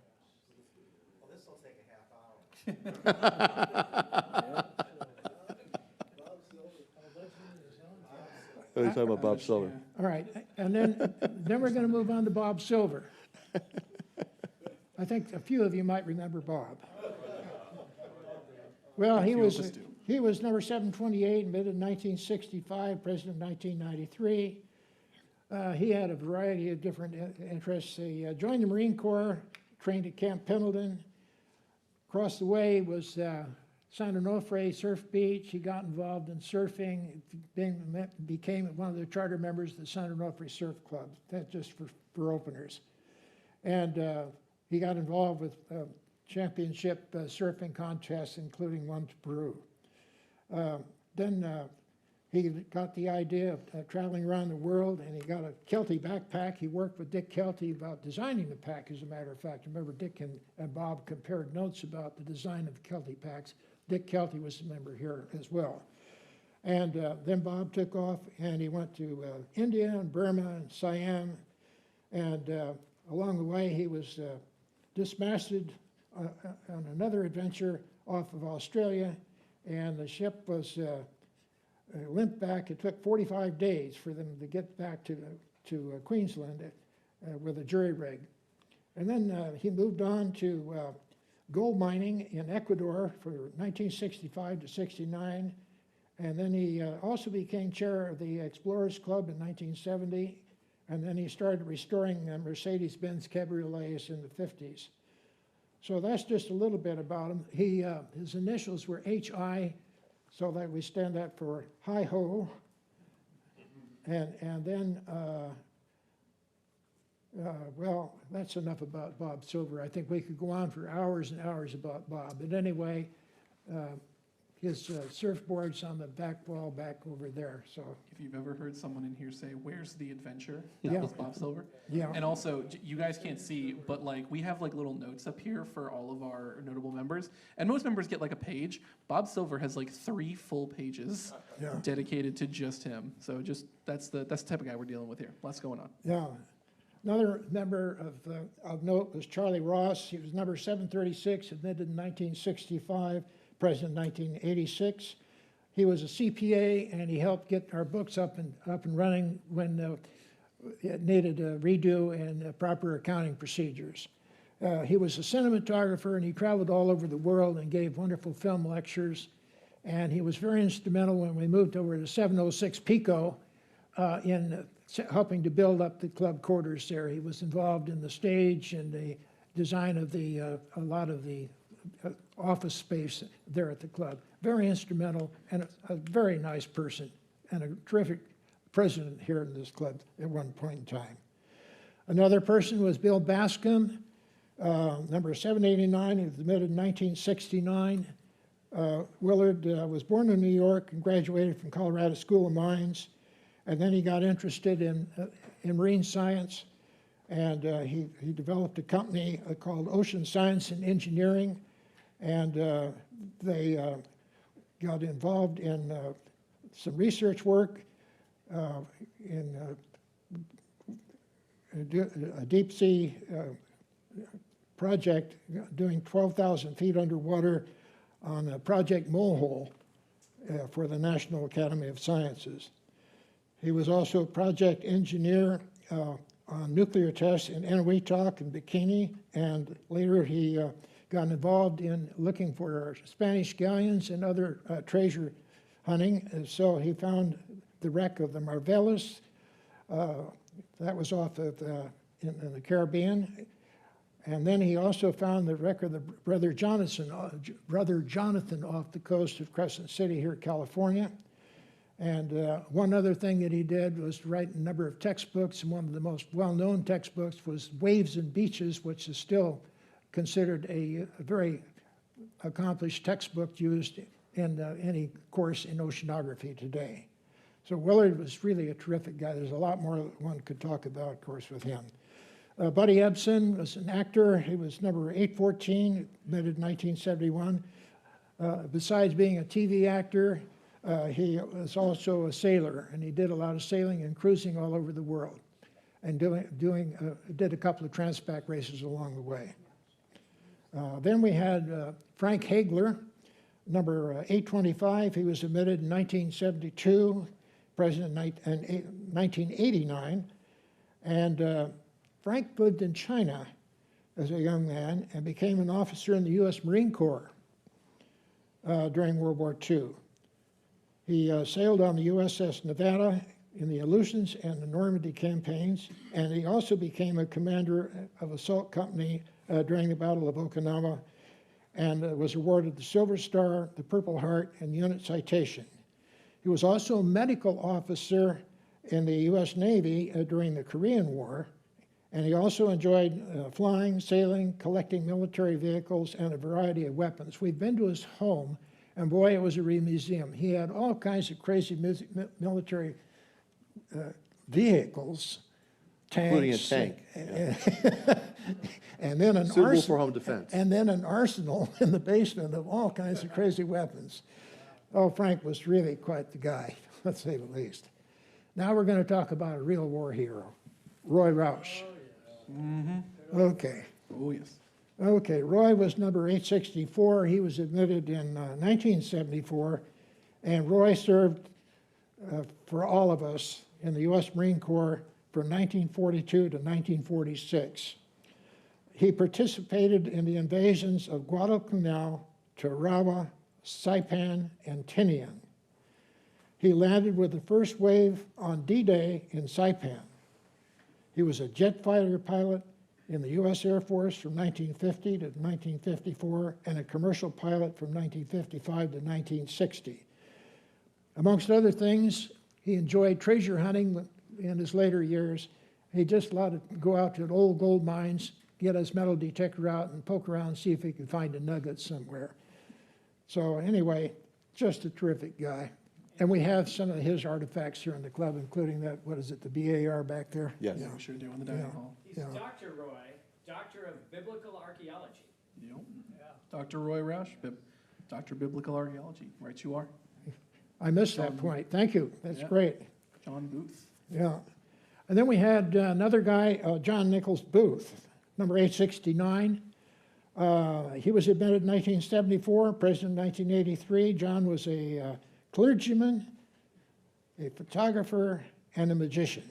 this will take a half hour. Oh, you're talking about Bob Silver. All right, and then we're going to move on to Bob Silver. I think a few of you might remember Bob. Well, few of us do. he was number 728, admitted in 1965, president in 1993. He had a variety of different interests. He joined the Marine Corps, trained at Camp Pendleton. Across the way was San Onofre Surf Beach. He got involved in surfing, became one of the charter members of the San Onofre Surf Club. That's just for openers. And he got involved with championship surfing contests, including one to Peru. Then he got the idea of traveling around the world, and he got a Kelty backpack. He worked with Dick Kelty about designing the pack, as a matter of fact. Remember, Dick and Bob compared notes about the design of Kelty packs. Dick Kelty was a member here as well. And then Bob took off, and he went to India and Burma and Siam. And along the way, he was dismasted on another adventure off of Australia, and the ship was limped back. It took 45 days for them to get back to Queensland with a jury rig. And then he moved on to gold mining in Ecuador for 1965 to 69. And then he also became chair of the Explorers Club in 1970. And then he started restoring Mercedes-Benz cabriolets in the 50s. So that's just a little bit about him. His initials were HI, so that we stand that for hi-ho. And then, well, that's enough about Bob Silver. I think we could go on for hours and hours about Bob. But anyway, his surfboard's on the back wall back over there. So If you've ever heard someone in here say, "Where's the adventure?" Yeah. That was Bob Silver. Yeah. And also, you guys can't see, but like we have like little notes up here for all of our notable members, and most members get like a page. Bob Silver has like 3 full pages Yeah. dedicated to just him. So just that's the type of guy we're dealing with here. Lots going on. yeah. Another member of note was Charlie Ross. He was number 736, admitted in 1965, president in 1986. He was a CPA, and he helped get our books up and running when it needed a redo and proper accounting procedures. He was a cinematographer, and he traveled all over the world and gave wonderful film lectures. And he was very instrumental when we moved over to 706 Pico in helping to build up the club quarters there. He was involved in the stage and the design of a lot of the office space there at the club. Very instrumental and a very nice person and a terrific president here in this club at one point in time. Another person was Bill Bascom, number 789, he was admitted in 1969. Willard was born in New York and graduated from Colorado School of Mines. And then he got interested in marine science, and he developed a company called Ocean Science and Engineering, and they got involved in some research work in a deep sea project doing 12,000 feet underwater on a Project Molehole for the National Academy of Sciences. He was also a project engineer on nuclear tests in Eniwetok and Bikini, and later he got involved in looking for Spanish galleons and other treasure hunting, and so he found the wreck of the Marvelous. That was off of in the Caribbean. And then he also found the wreck of the Brother Jonathan off the coast of Crescent City here in California. And one other thing that he did was to write a number of textbooks, and one of the most well-known textbooks was Waves and Beaches, which is still considered a very accomplished textbook used in any course in oceanography today. So Willard was really a terrific guy. There's a lot more one could talk about, of course, with him. Buddy Ebsen was an actor. He was number 814, admitted in 1971. Besides being a TV actor, he was also a sailor, and he did a lot of sailing and cruising all over the world, and did a couple of Transpac races along the way. Then we had Frank Hagler, number 825. He was admitted in 1972, president in 1989. And Frank lived in China as a young man and became an officer in the U.S. Marine Corps during World War II. He sailed on the USS Nevada in the Aleutians and the Normandy campaigns, and he also became a commander of assault company during the Battle of Okinawa, and was awarded the Silver Star, the Purple Heart, and Unit Citation. He was also a medical officer in the U.S. Navy during the Korean War, and he also enjoyed flying, sailing, collecting military vehicles, and a variety of weapons. We've been to his home, and boy, it was a real museum. He had all kinds of crazy military vehicles, tanks, including a tank, and then an suitable for home defense. and then an arsenal in the basement of all kinds of crazy weapons. Oh, Frank was really quite the guy, let's say the least. Now we're going to talk about a real war hero, Roy Rausch. Okay. Oh, yes. Okay, Roy was number 864. He was admitted in 1974, and Roy served for all of us in the U.S. Marine Corps from 1942 to 1946. He participated in the invasions of Guadalcanal, Tarawa, Saipan, and Tinian. He landed with the first wave on D-Day in Saipan. He was a jet fighter pilot in the U.S. Air Force from 1950 to 1954, and a commercial pilot from 1955 to 1960. Amongst other things, he enjoyed treasure hunting in his later years. He just loved to go out to old gold mines, get his metal detector out and poke around and see if he could find a nugget somewhere. So anyway, just a terrific guy. And we have some of his artifacts here in the club, including that, what is it, the BAR back there? Yes. Yeah. We sure do in the dining hall. He's Yeah. Dr. Roy, Doctor of Biblical Archaeology. Yep. Yeah. Dr. Roy Rausch, Dr. Biblical Archaeology. Right you are. I missed that point. Thank you. That's Yeah. great. John Booth. Yeah. And then we had another guy, John Nichols Booth, number 869. He was admitted in 1974, president in 1983. John was a clergyman, a photographer, and a magician.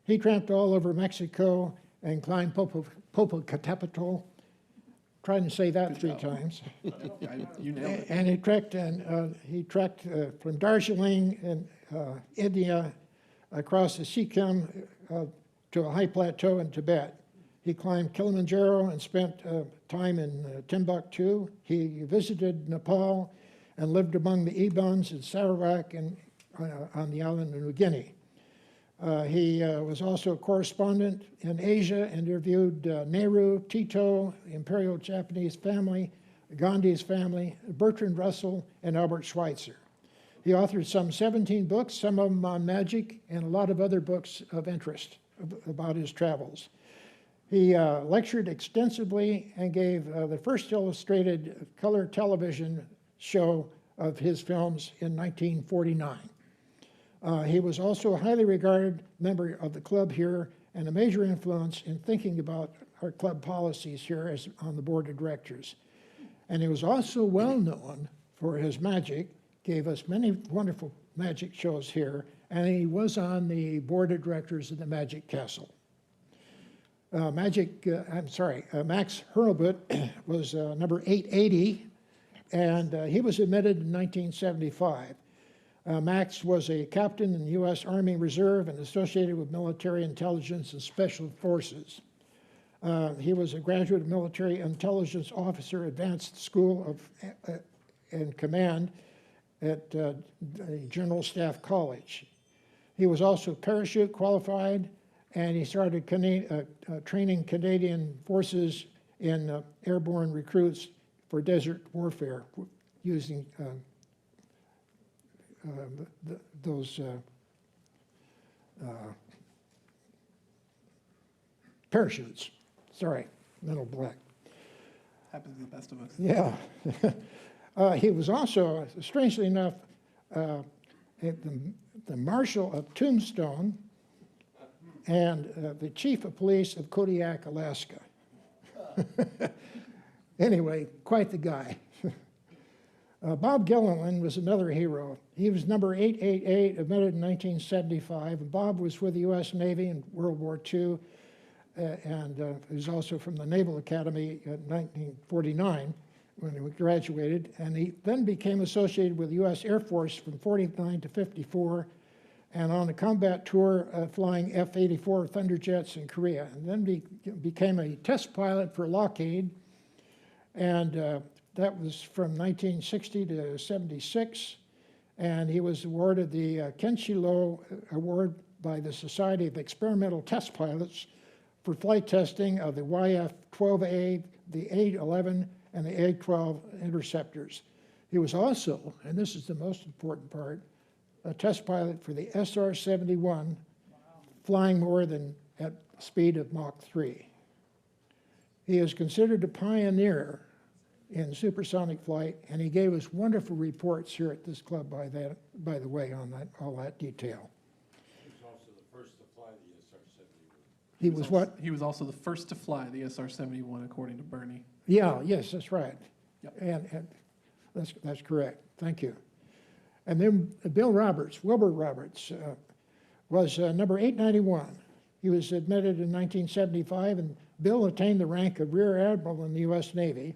He tramped all over Mexico and climbed Popocatépetl. Trying to say that Good 3 job. times. You nailed it. And he trekked from Darjeeling in India across the Sikkim to a high plateau in Tibet. He climbed Kilimanjaro and spent time in Timbuktu. He visited Nepal and lived among the Ibans in Sarawak and on the island of New Guinea. He was also a correspondent in Asia, interviewed Nehru, Tito, the Imperial Japanese family, Gandhi's family, Bertrand Russell, and Albert Schweitzer. He authored some 17 books, some of them on magic, and a lot of other books of interest about his travels. He lectured extensively and gave the first illustrated color television show of his films in 1949. He was also a highly regarded member of the club here and a major influence in thinking about our club policies here as on the board of directors. And he was also well known for his magic, gave us many wonderful magic shows here, and he was on the board of directors of the Magic Castle. Max Hurlbut was number 880, and he was admitted in 1975. Max was a captain in the U.S. Army Reserve and associated with military intelligence and special forces. He was a graduate of Military Intelligence Officer Advanced School of and Command at the General Staff College. He was also parachute qualified, and he started training Canadian forces in airborne recruits for desert warfare using those parachutes. Sorry, mental blank. Happens to the best of us. Yeah. He was also, strangely enough, the Marshal of Tombstone and the Chief of Police of Kodiak, Alaska. Anyway, quite the guy. Bob Gilliland was another hero. He was number 888, admitted in 1975. And Bob was with the U.S. Navy in World War II, and he was also from the Naval Academy in 1949 when he graduated. And he then became associated with the U.S. Air Force from 49 to 54, and on a combat tour flying F-84 Thunderjets in Korea. And then became a test pilot for Lockheed, and that was from 1960 to 76, and he was awarded the Kenshiro Award by the Society of Experimental Test Pilots for flight testing of the YF-12A, the A-11, and the A-12 interceptors. He was also, and this is the most important part, a test pilot for the SR-71, flying more than at speed of Mach 3. He is considered a pioneer in supersonic flight, and he gave us wonderful reports here at this club by the way, on all that detail. He was also the first to fly the SR-71. He was what? He was also the first to fly the SR-71, according to Bernie. Yeah, yes, that's right. Yep. And that's correct. Thank you. And then Wilbur Roberts, was number 891. He was admitted in 1975, and Bill attained the rank of Rear Admiral in the U.S. Navy.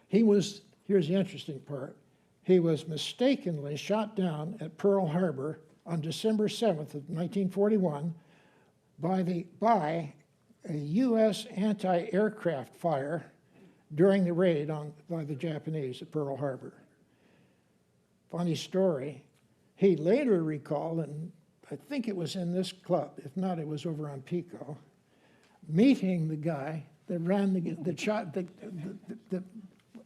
Here's the interesting part, he was mistakenly shot down at Pearl Harbor on December 7th of 1941 by a U.S. anti-aircraft fire during the raid by the Japanese at Pearl Harbor. Funny story, he later recalled, and I think it was in this club, if not it was over on Pico, meeting the guy that ran that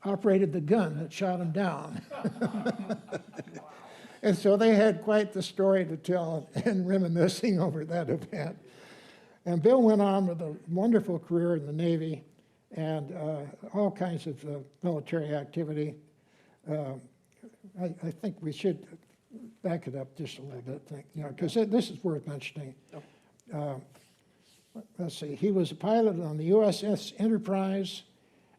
operated the gun that shot him down. And so they had quite the story to tell and reminiscing over that event. And Bill went on with a wonderful career in the Navy and all kinds of military activity. I think we should back it up just a little bit, because this is worth mentioning. Let's see, he was a pilot on the USS Enterprise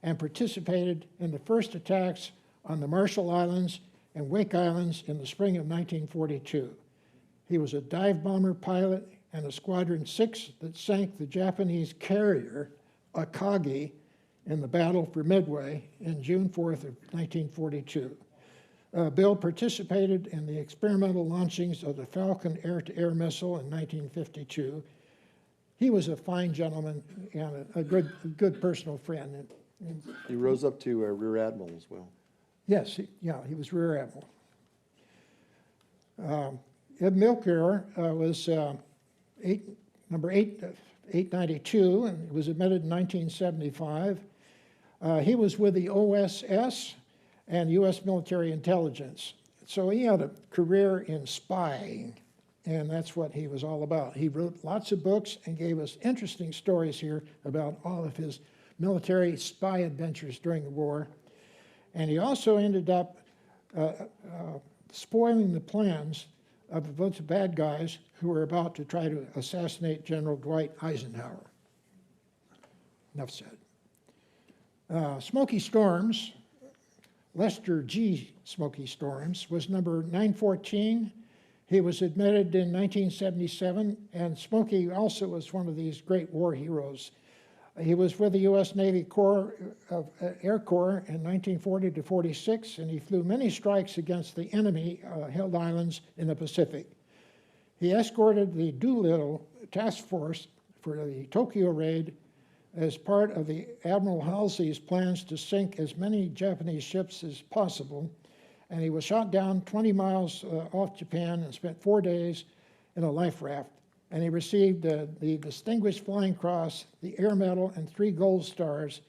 and participated in the first attacks on the Marshall Islands and Wake Islands in the spring of 1942. He was a dive bomber pilot and a Squadron 6 that sank the Japanese carrier Akagi in the Battle for Midway in June 4th of 1942. Bill participated in the experimental launchings of the Falcon air-to-air missile in 1952. He was a fine gentleman and a good personal friend. He rose up to Rear Admiral as well. Yes, he was Rear Admiral. Ed Milker was number 892, and was admitted in 1975. He was with the OSS and U.S. military intelligence. So he had a career in spying, and that's what he was all about. He wrote lots of books and gave us interesting stories here about all of his military spy adventures during the war. And he also ended up spoiling the plans of a bunch of bad guys who were about to try to assassinate General Dwight Eisenhower. Enough said. Smoky Storms, Lester G. Smoky Storms, was number 914. He was admitted in 1977, and Smoky also was one of these great war heroes. He was with the U.S. Navy Air Corps in 1940 to 46, and he flew many strikes against the enemy-held islands in the Pacific. He escorted the Doolittle task force for the Tokyo raid as part of the Admiral Halsey's plans to sink as many Japanese ships as possible, and he was shot down 20 miles off Japan and spent 4 days in a life raft. And he received the Distinguished Flying Cross, the Air Medal, and 3 Gold Stars,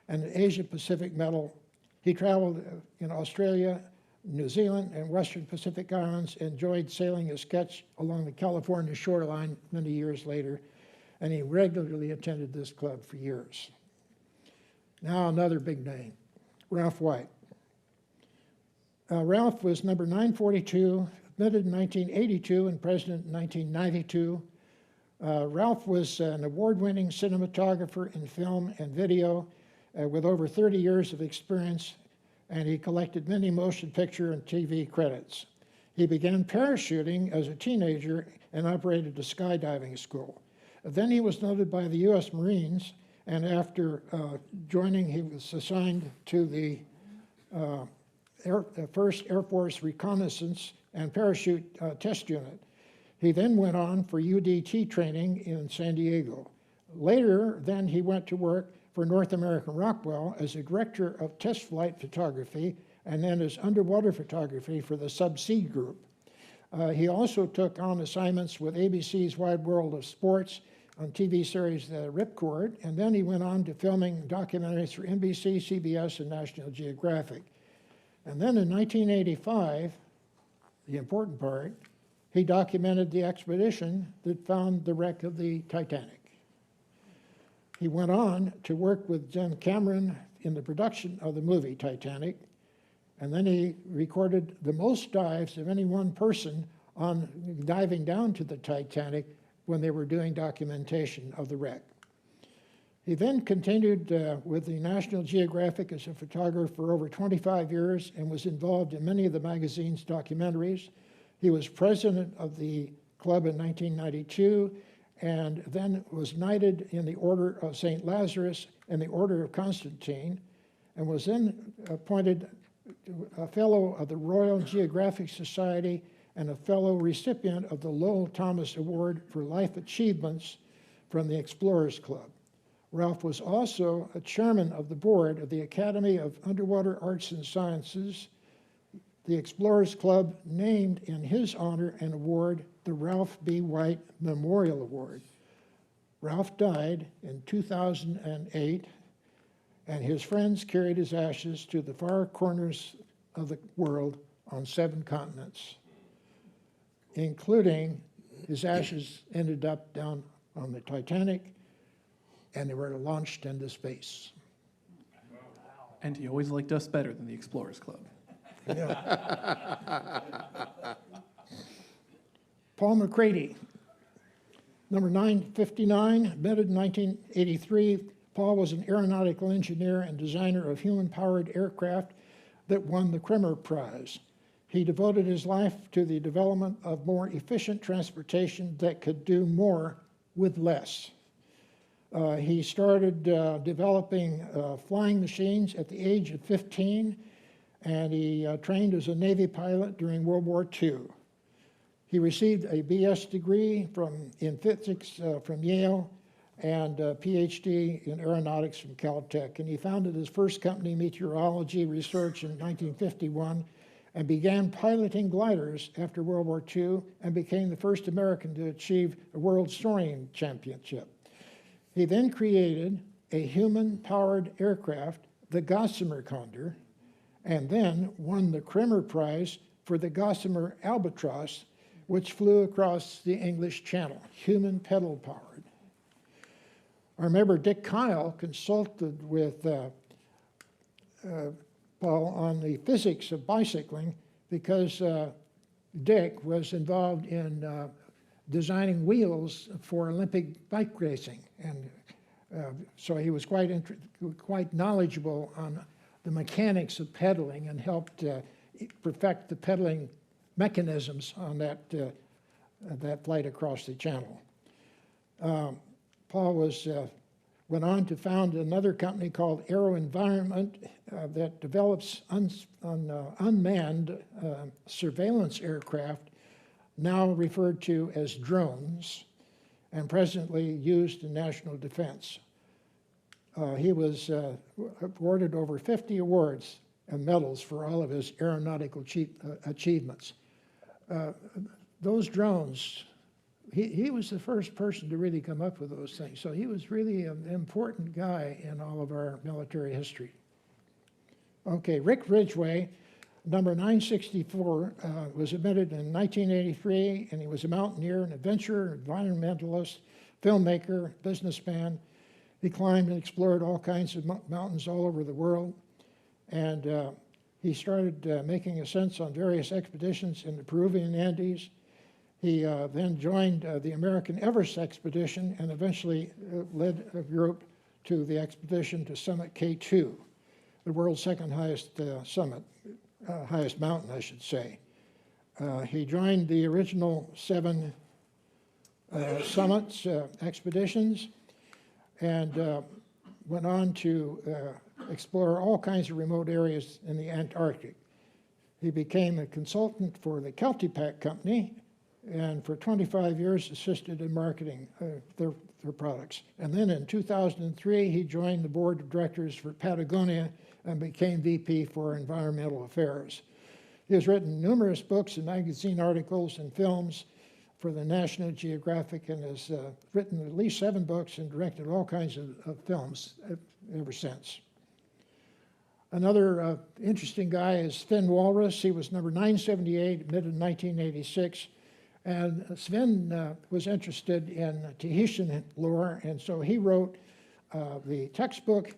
and the Asia Pacific Medal. He traveled in Australia, New Zealand, and Western Pacific Islands, enjoyed sailing a sketch along the California shoreline many years later, and he regularly attended this club for years. Now another big name, Ralph White. Ralph was number 942, admitted in 1982 and president in 1992. Ralph was an award-winning cinematographer in film and video with over 30 years of experience and he collected many motion picture and TV credits. He began parachuting as a teenager and operated a skydiving school. Then he was noted by the U.S. Marines, and after joining, he was assigned to the 1st Air Force Reconnaissance and Parachute Test Unit. He then went on for UDT training in San Diego. Later, then he went to work for North American Rockwell as a director of test flight photography and then as underwater photography for the Subsea Group. He also took on assignments with ABC's Wide World of Sports on TV series The Ripcord, and then he went on to filming documentaries for NBC, CBS, and National Geographic. And then in 1985, the important part, he documented the expedition that found the wreck of the Titanic. He went on to work with Jim Cameron in the production of the movie Titanic, and then he recorded the most dives of any one person on diving down to the Titanic when they were doing documentation of the wreck. He then continued with the National Geographic as a photographer for over 25 years and was involved in many of the magazine's documentaries. He was president of the club in 1992 and then was knighted in the Order of St. Lazarus and the Order of Constantine, and was then appointed a fellow of the Royal Geographic Society and a fellow recipient of the Lowell Thomas Award for Life Achievements from the Explorers Club. Ralph was also a chairman of the board of the Academy of Underwater Arts and Sciences. The Explorers Club named in his honor an award, the Ralph B. White Memorial Award. Ralph died in 2008, and his friends carried his ashes to the far corners of the world on 7 continents, including his ashes ended up down on the Titanic, and they were launched into space. And he always liked us better than the Explorers Club. Yeah. Paul McCready, number 959, admitted in 1983. Paul was an aeronautical engineer and designer of human-powered aircraft that won the Kremer Prize. He devoted his life to the development of more efficient transportation that could do more with less. He started developing flying machines at the age of 15, and he trained as a Navy pilot during World War II. He received a BS degree in physics from Yale and a PhD in aeronautics from Caltech. And he founded his first company, Meteorology Research, in 1951, and began piloting gliders after World War II and became the first American to achieve a World Soaring Championship. He then created a human-powered aircraft, the Gossamer Condor, and then won the Kremer Prize for the Gossamer Albatross, which flew across the English Channel, human pedal-powered. Our member Dick Kyle consulted with Paul on the physics of bicycling because Dick was involved in designing wheels for Olympic bike racing, and so he was quite knowledgeable on the mechanics of pedaling and helped perfect the pedaling mechanisms on that flight across the channel. Paul went on to found another company called Aero Environment that develops unmanned surveillance aircraft, now referred to as drones, and presently used in national defense. He was awarded over 50 awards and medals for all of his aeronautical achievements. Those drones, he was the first person to really come up with those things. So he was really an important guy in all of our military history. Okay, Rick Ridgway, number 964, was admitted in 1983, and he was a mountaineer, an adventurer, environmentalist, filmmaker, businessman. He climbed and explored all kinds of mountains all over the world, and he started making ascents on various expeditions in the Peruvian Andes. He then joined the American Everest expedition and eventually led a group to the expedition to Summit K2. the world's second highest summit, highest mountain, I should say. He joined the original 7 summits, expeditions, and went on to explore all kinds of remote areas in the Antarctic. He became a consultant for the Keltipack Company, and for 25 years assisted in marketing their products. And then in 2003, he joined the board of directors for Patagonia and became VP for Environmental Affairs. He has written numerous books and magazine articles and films for the National Geographic, and has written at least 7 books and directed all kinds of films ever since. Another interesting guy is Sven Walrus. He was number 978, admitted in 1986. And Sven was interested in Tahitian lore, and so he wrote the textbook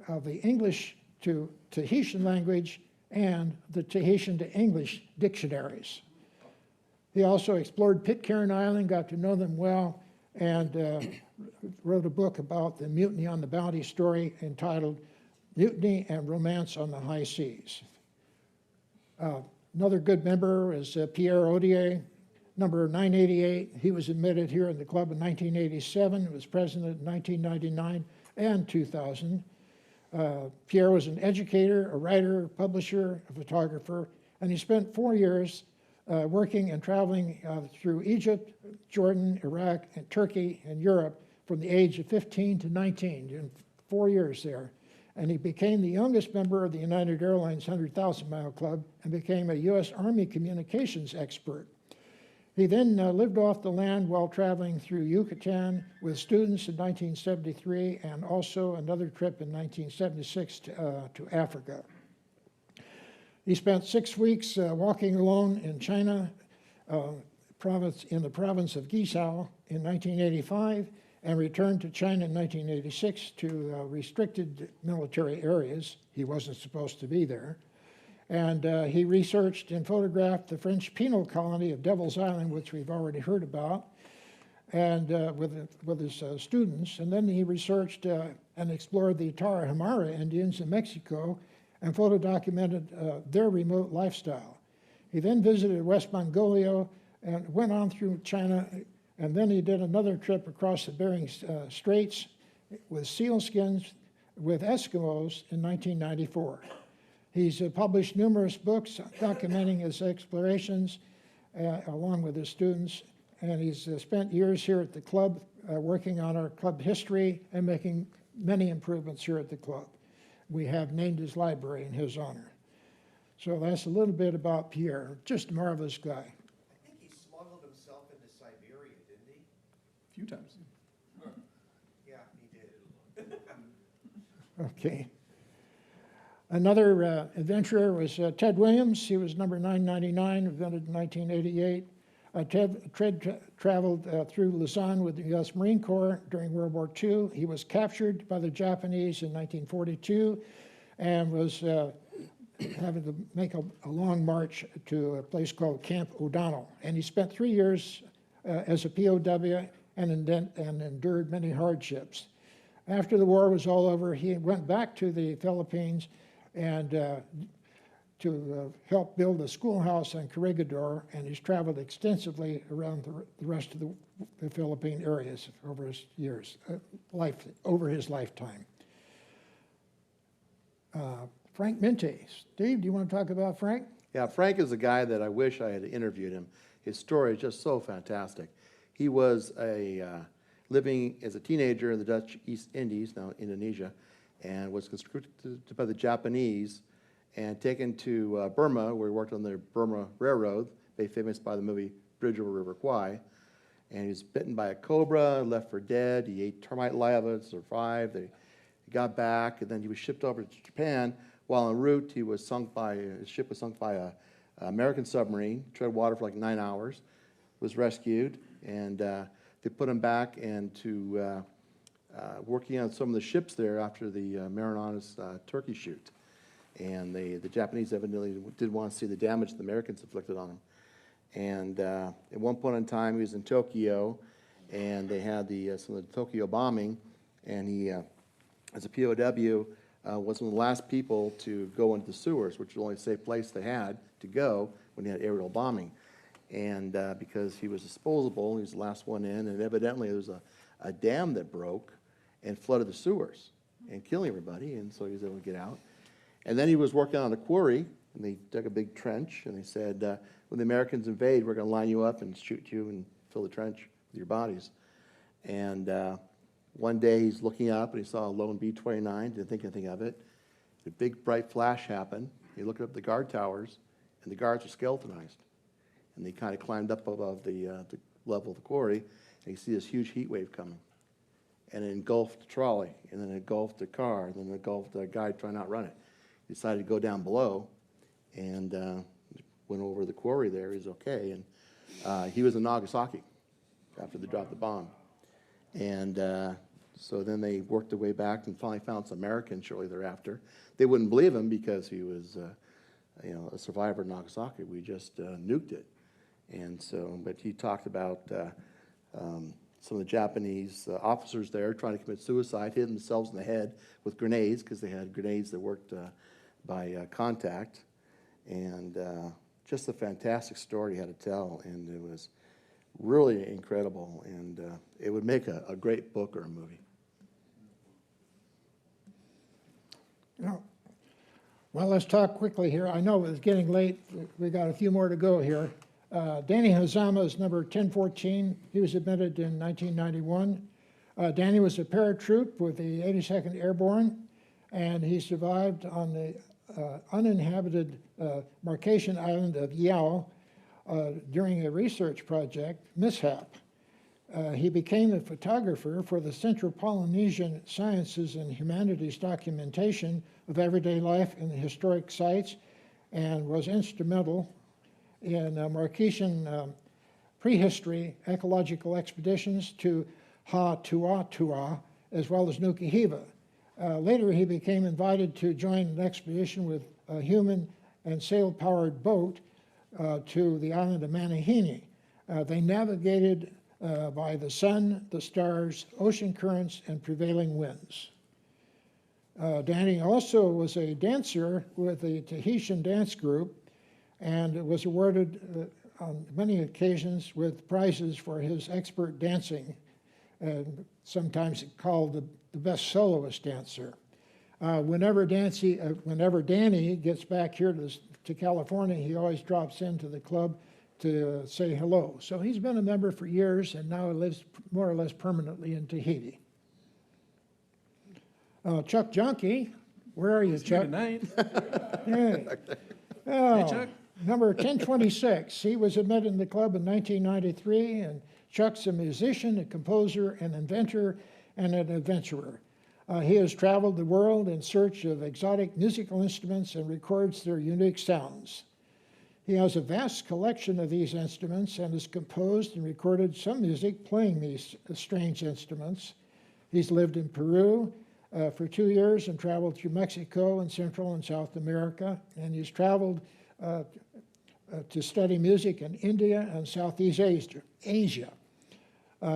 of the English to Tahitian language and the Tahitian to English dictionaries. He also explored Pitcairn Island, got to know them well, and wrote a book about the mutiny on the Bounty story entitled Mutiny and Romance on the High Seas. Another good member is Pierre Odier, number 988. He was admitted here in the club in 1987, was president in 1999 and 2000. Pierre was an educator, a writer, publisher, a photographer, and he spent 4 years working and traveling through Egypt, Jordan, Iraq, and Turkey, and Europe from the age of 15 to 19, in 4 years there. And he became the youngest member of the United Airlines 100,000 Mile Club and became a U.S. Army communications expert. He then lived off the land while traveling through Yucatan with students in 1973, and also another trip in 1976 to Africa. He spent 6 weeks walking alone in China, in the province of Guizhou in 1985, and returned to China in 1986 to restricted military areas. He wasn't supposed to be there. And he researched and photographed the French penal colony of Devil's Island, which we've already heard about, and with his students. And then he researched and explored the Tarahumara Indians in Mexico and photo-documented their remote lifestyle. He then visited West Mongolia and went on through China, and then he did another trip across the Bering Straits with sealskins with Eskimos in 1994. He's published numerous books documenting his explorations along with his students, and he's spent years here at the club working on our club history and making many improvements here at the club. We have named his library in his honor. So that's a little bit about Pierre, just a marvelous guy. I think he smuggled himself into Siberia, didn't he? A few times. Yeah, he did. Okay. Another adventurer was Ted Williams. He was number 999, invented in 1988. Ted traveled through Luzon with the U.S. Marine Corps during World War II. He was captured by the Japanese in 1942 and was having to make a long march to a place called Camp O'Donnell. And he spent 3 years as a POW and endured many hardships. After the war was all over, he went back to the Philippines and to help build a schoolhouse on Corregidor, and he's traveled extensively around the rest of the Philippine areas over his years, over his lifetime. Frank Minte. Steve, do you want to talk about Frank? Yeah, Frank is a guy that I wish I had interviewed him. His story is just so fantastic. He was living as a teenager in the Dutch East Indies, now Indonesia, and was conscripted by the Japanese and taken to Burma, where he worked on the Burma Railroad, made famous by the movie Bridge over River Kwai. And he was bitten by a cobra, left for dead. He ate termite larvae, survived. He got back, and then he was shipped over to Japan. While en route, his ship was sunk by an American submarine, tread water for like 9 hours, was rescued, and they put him back into working on some of the ships there after the Marianas turkey shoot. And the Japanese evidently did want to see the damage the Americans inflicted on him. And at one point in time, he was in Tokyo, and they had some of the Tokyo bombing, and he, as a POW, was one of the last people to go into the sewers, which was the only safe place they had to go when they had aerial bombing. And because he was disposable, he was the last one in, and evidently there was a dam that broke and flooded the sewers and killing everybody, and so he was able to get out. And then he was working on a quarry, and they dug a big trench, and they said, when the Americans invade, we're going to line you up and shoot you and fill the trench with your bodies. And one day he's looking up, and he saw a lone B-29, didn't think anything of it. A big bright flash happened. He looked up at the guard towers, and the guards were skeletonized. And they kind of climbed up above the level of the quarry, and you see this huge heat wave coming. And it engulfed the trolley, and then it engulfed the car, and then it engulfed the guy trying to outrun it. He decided to go down below, and went over the quarry there. He was okay. And he was in Nagasaki after they dropped the bomb. And so then they worked their way back and finally found some Americans shortly thereafter. They wouldn't believe him because he was a survivor in Nagasaki. We just nuked it. And so, but he talked about some of the Japanese officers there trying to commit suicide, hitting themselves in the head with grenades because they had grenades that worked by contact. And just a fantastic story he had to tell, and it was really incredible, and it would make a great book or a movie. Yeah. Well, let's talk quickly here. I know it's getting late. We got a few more to go here. Danny Hazama is number 1014. He was admitted in 1991. Danny was a paratroop with the 82nd Airborne, and he survived on the uninhabited Marquesian island of Yao during a research project mishap. He became a photographer for the Central Polynesian Sciences and Humanities documentation of everyday life in the historic sites, and was instrumental in Marquesian prehistory ecological expeditions to Ha-Tua-Tua, as well as Nuku Hiva. Later, he became invited to join an expedition with a human and sail-powered boat to the island of Manahini. They navigated by the sun, the stars, ocean currents, and prevailing winds. Danny also was a dancer with the Tahitian dance group and was awarded on many occasions with prizes for his expert dancing, sometimes called the best soloist dancer. Whenever Danny gets back here to California, he always drops into the club to say hello. So he's been a member for years and now lives more or less permanently in Tahiti. Chuck Junkie, where are you, Chuck? Good night. Hey. Oh, Hey, Chuck. Number 1026. He was admitted in the club in 1993, and Chuck's a musician, a composer, an inventor, and an adventurer. He has traveled the world in search of exotic musical instruments and records their unique sounds. He has a vast collection of these instruments and has composed and recorded some music playing these strange instruments. He's lived in Peru for 2 years and traveled through Mexico and Central and South America, and he's traveled to study music in India and Southeast Asia.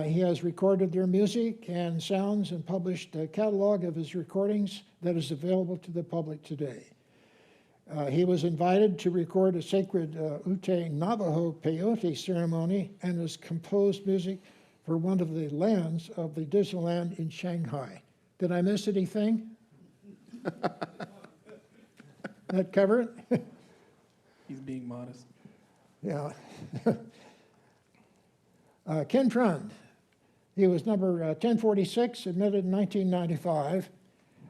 He has recorded their music and sounds and published a catalog of his recordings that is available to the public today. He was invited to record a sacred Ute Navajo peyote ceremony and has composed music for one of the lands of the Disneyland in Shanghai. Did I miss anything? That cover it? He's being modest. Yeah. Ken Trund, he was number 1046, admitted in 1995.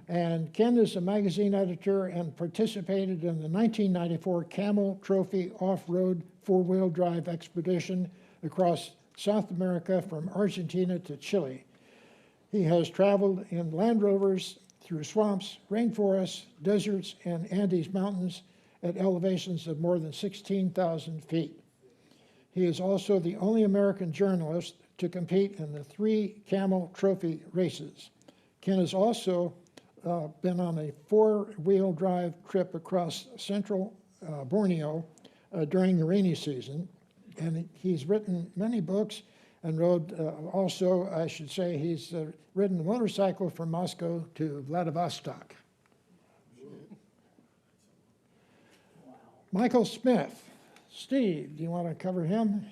And Ken is a magazine editor and participated in the 1994 Camel Trophy off-road four-wheel drive expedition across South America from Argentina to Chile. He has traveled in Land Rovers through swamps, rainforests, deserts, and Andes Mountains at elevations of more than 16,000 feet. He is also the only American journalist to compete in the 3 Camel Trophy races. Ken has also been on a four-wheel drive trip across central Borneo during the rainy season, and he's written many books and rode also, I should say, he's ridden a motorcycle from Moscow to Vladivostok. Michael Smith. Steve, do you want to cover him?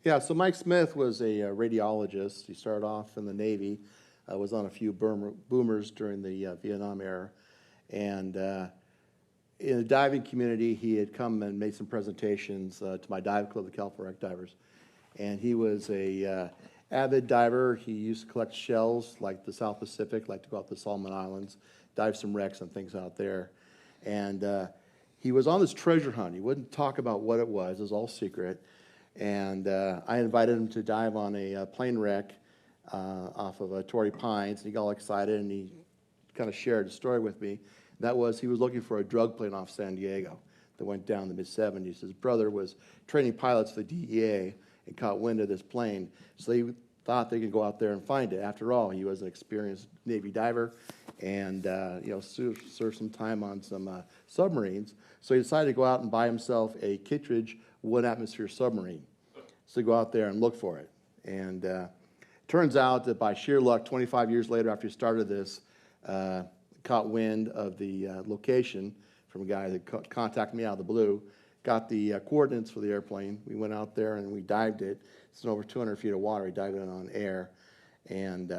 Yeah, so Mike Smith was a radiologist. He started off in the Navy, was on a few boomers during the Vietnam era. And in the diving community, he had come and made some presentations to my dive club, the California Wreck Divers. And he was a avid diver. He used to collect shells like the South Pacific, like to go out to the Solomon Islands, dive some wrecks and things out there. And he was on this treasure hunt. He wouldn't talk about what it was all secret. And I invited him to dive on a plane wreck off of Torrey Pines. And he got all excited and he kind of shared a story with me. That was he was looking for a drug plane off San Diego that went down in the mid-'70s. His brother was training pilots for the DEA and caught wind of this plane. So he thought they could go out there and find it. After all, he was an experienced Navy diver and served some time on some submarines. So he decided to go out and buy himself a Kittredge one-atmosphere submarine. So go out there and look for it. And turns out that by sheer luck, 25 years later after he started this, caught wind of the location from a guy that contacted me out of the blue, got the coordinates for the airplane. We went out there and we dived it. It's over 200 feet of water. We dived it on air. And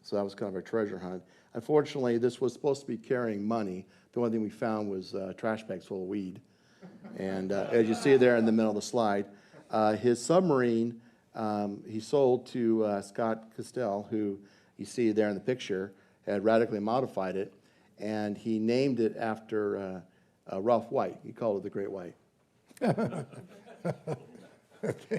so that was kind of a treasure hunt. Unfortunately, this was supposed to be carrying money. The only thing we found was trash bags full of weed. And as you see there in the middle of the slide, his submarine he sold to Scott Castell, who you see there in the picture, had radically modified it, and he named it after Ralph White. He called it the Great White.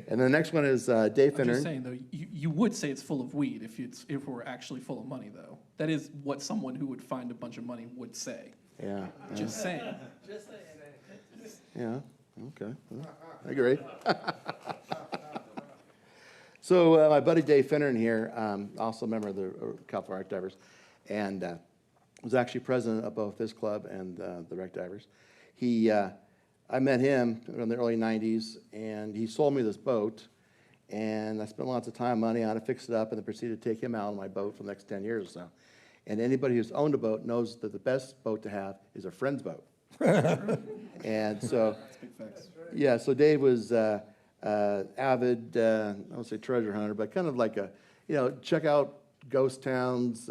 And the next one is Dave I'm Finnern. just saying, though, you would say it's full of weed if it were actually full of money, though. That is what someone who would find a bunch of money would say. Yeah. Just saying. Yeah. Okay. Well, I agree. So my buddy Dave Finnern here, also a member of the California Wreck Divers, and was actually president of both this club and the Wreck Divers. I met him in the early 90s, and he sold me this boat, and I spent lots of time, money on it, fixed it up, and then proceeded to take him out on my boat for the next 10 years or so. And anybody who's owned a boat knows that the best boat to have is a friend's boat. And so, yeah, so Dave was avid, I won't say treasure hunter, but kind of like check out ghost towns,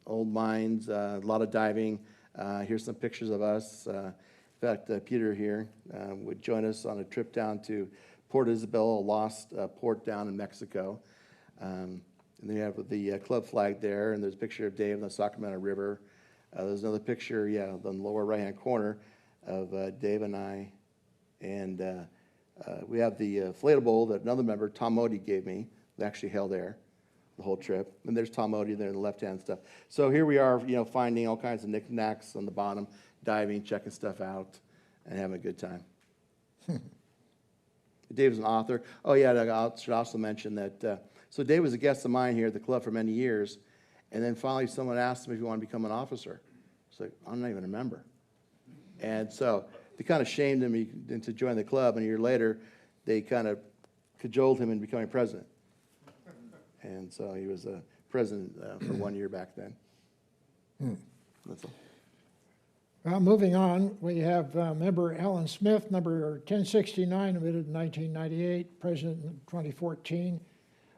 old mines, a lot of diving. Here's some pictures of us. In fact, Peter here would join us on a trip down to Port Isabel, a lost port down in Mexico. And then you have the club flag there, and there's a picture of Dave in the Sacramento River. There's another picture, on the lower right-hand corner of Dave and I. And we have the inflatable that another member, Tom Modi, gave me. They actually held there the whole trip. And there's Tom Modi there in the left-hand stuff. So here we are, finding all kinds of knickknacks on the bottom, diving, checking stuff out, and having a good time. Dave is an author. Oh, yeah, I should also mention that, so Dave was a guest of mine here at the club for many years, and then finally someone asked him if he wanted to become an officer. It's like, I'm not even a member. And so they kind of shamed him into joining the club, and a year later, they kind of cajoled him into becoming president. And so he was president for 1 year back then. That's all. Well, moving on, we have member Alan Smith, number 1069, admitted in 1998, president in 2014.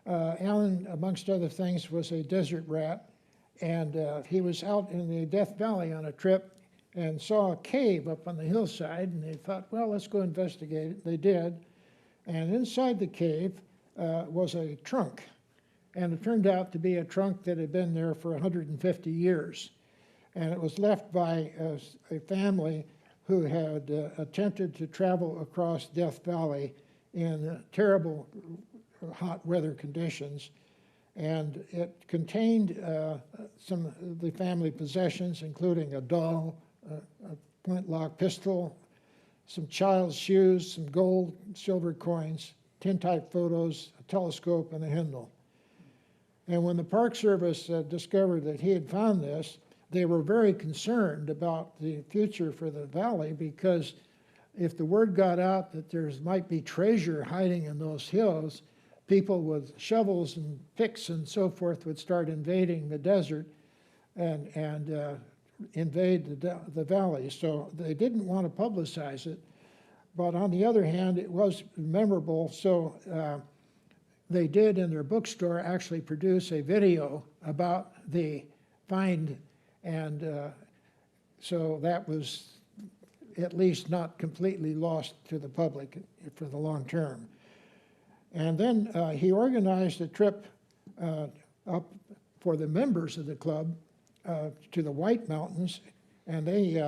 Alan, amongst other things, was a desert rat, and he was out in the Death Valley on a trip and saw a cave up on the hillside, and they thought, well, let's go investigate it. They did, and inside the cave was a trunk, and it turned out to be a trunk that had been there for 150 years. And it was left by a family who had attempted to travel across Death Valley in terrible hot weather conditions. And it contained some of the family possessions, including a doll, a flintlock pistol, some child's shoes, some gold, silver coins, tintype photos, a telescope, and a hymnal. And when the Park Service discovered that he had found this, they were very concerned about the future for the valley, because if the word got out that there might be treasure hiding in those hills, people with shovels and picks and so forth would start invading the desert and invade the valley. So they didn't want to publicize it. But on the other hand, it was memorable. So they did in their bookstore actually produce a video about the find. And so that was at least not completely lost to the public for the long term. And then he organized a trip up for the members of the club to the White Mountains, and they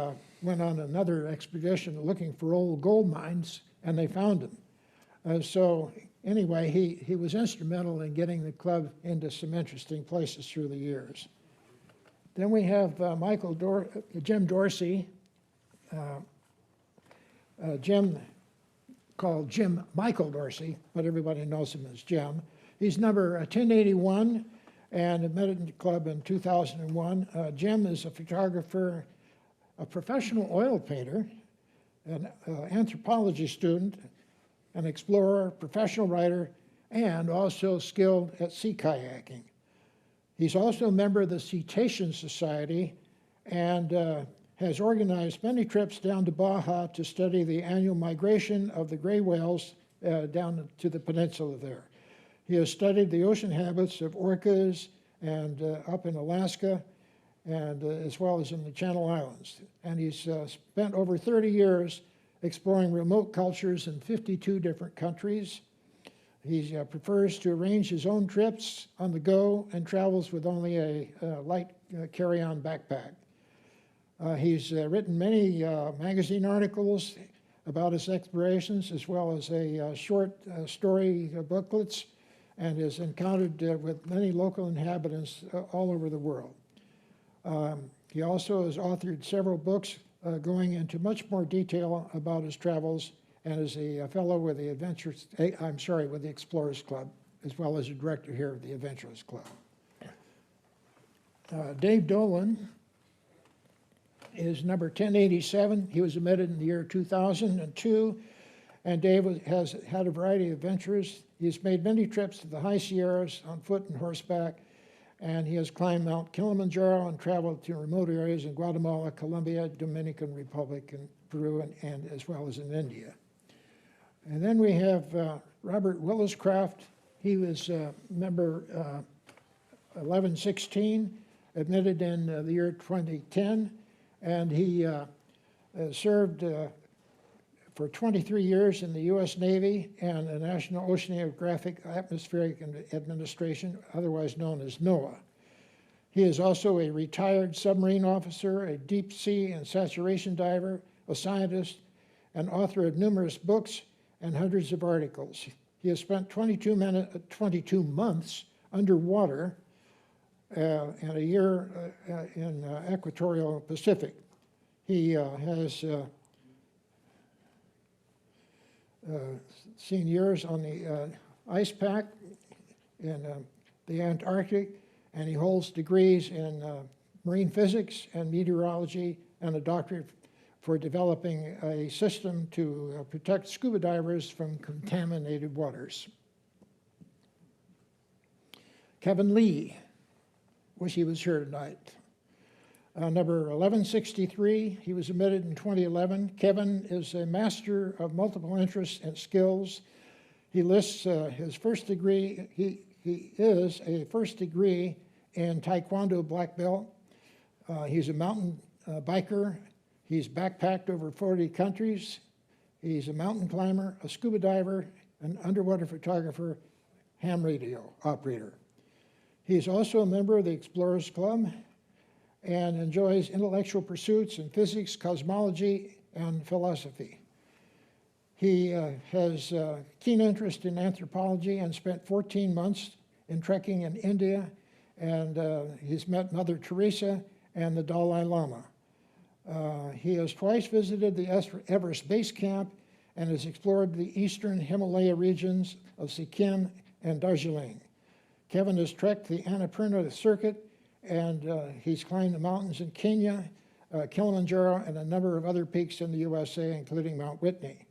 went on another expedition looking for old gold mines, and they found them. So anyway, he was instrumental in getting the club into some interesting places through the years. Then we have Jim Dorsey, Jim called Jim Michael Dorsey, but everybody knows him as Jim. He's number 1081 and admitted to the club in 2001. Jim is a photographer, a professional oil painter, an anthropology student, an explorer, professional writer, and also skilled at sea kayaking. He's also a member of the Cetacean Society and has organized many trips down to Baja to study the annual migration of the gray whales down to the peninsula there. He has studied the ocean habits of orcas and up in Alaska, and as well as in the Channel Islands. And he's spent over 30 years exploring remote cultures in 52 different countries. He prefers to arrange his own trips on the go and travels with only a light carry-on backpack. He's written many magazine articles about his explorations, as well as a short story booklets, and has encountered with many local inhabitants all over the world. He also has authored several books going into much more detail about his travels, and is a fellow with the with the Explorers Club, as well as a director here of the Adventurers Club. Dave Dolan is number 1087. He was admitted in the year 2002, and Dave has had a variety of adventures. He's made many trips to the high Sierras on foot and horseback, and he has climbed Mount Kilimanjaro and traveled to remote areas in Guatemala, Colombia, Dominican Republic, and Peru, and as well as in India. And then we have Robert Williscraft. He was member 1116, admitted in the year 2010, and he served for 23 years in the U.S. Navy and the National Oceanographic Atmospheric Administration, otherwise known as NOAA. He is also a retired submarine officer, a deep sea and saturation diver, a scientist, and author of numerous books and hundreds of articles. He has spent 22 months underwater and a year in equatorial Pacific. He has seen years on the ice pack in the Antarctic, and he holds degrees in marine physics and meteorology and a doctorate for developing a system to protect scuba divers from contaminated waters. Kevin Lee, wish he was here tonight. Number 1163, he was admitted in 2011. Kevin is a master of multiple interests and skills. He lists his first degree, he is a first degree in Taekwondo black belt. He's a mountain biker. He's backpacked over 40 countries. He's a mountain climber, a scuba diver, an underwater photographer, ham radio operator. He's also a member of the Explorers Club and enjoys intellectual pursuits in physics, cosmology, and philosophy. He has a keen interest in anthropology and spent 14 months in trekking in India, and he's met Mother Teresa and the Dalai Lama. He has twice visited the Everest Base Camp and has explored the eastern Himalaya regions of Sikkim and Darjeeling. Kevin has trekked the Annapurna circuit, and he's climbed the mountains in Kenya, Kilimanjaro, and a number of other peaks in the USA, including Mount Whitney.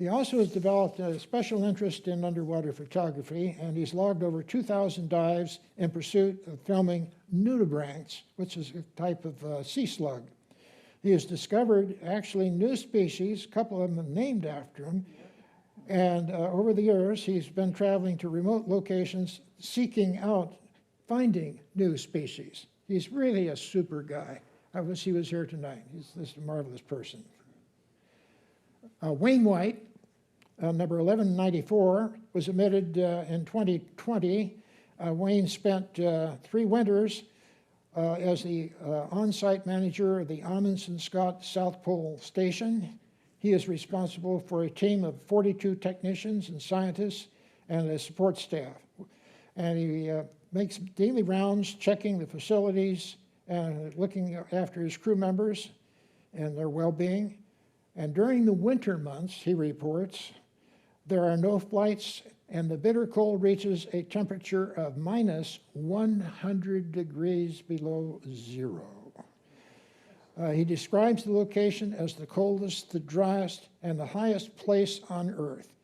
He also has developed a special interest in underwater photography, and he's logged over 2,000 dives in pursuit of filming nudibranchs, which is a type of sea slug. He has discovered actually new species, a couple of them named after him, and over the years he's been traveling to remote locations seeking out, finding new species. He's really a super guy. I wish he was here tonight. He's just a marvelous person. Wayne White, number 1194, was admitted in 2020. Wayne spent 3 winters as the on-site manager of the Amundsen Scott South Pole Station. He is responsible for a team of 42 technicians and scientists and a support staff. And he makes daily rounds checking the facilities and looking after his crew members and their well-being. And during the winter months, he reports, there are no flights and the bitter cold reaches a temperature of minus 100 degrees below zero. He describes the location as the coldest, the driest, and the highest place on Earth.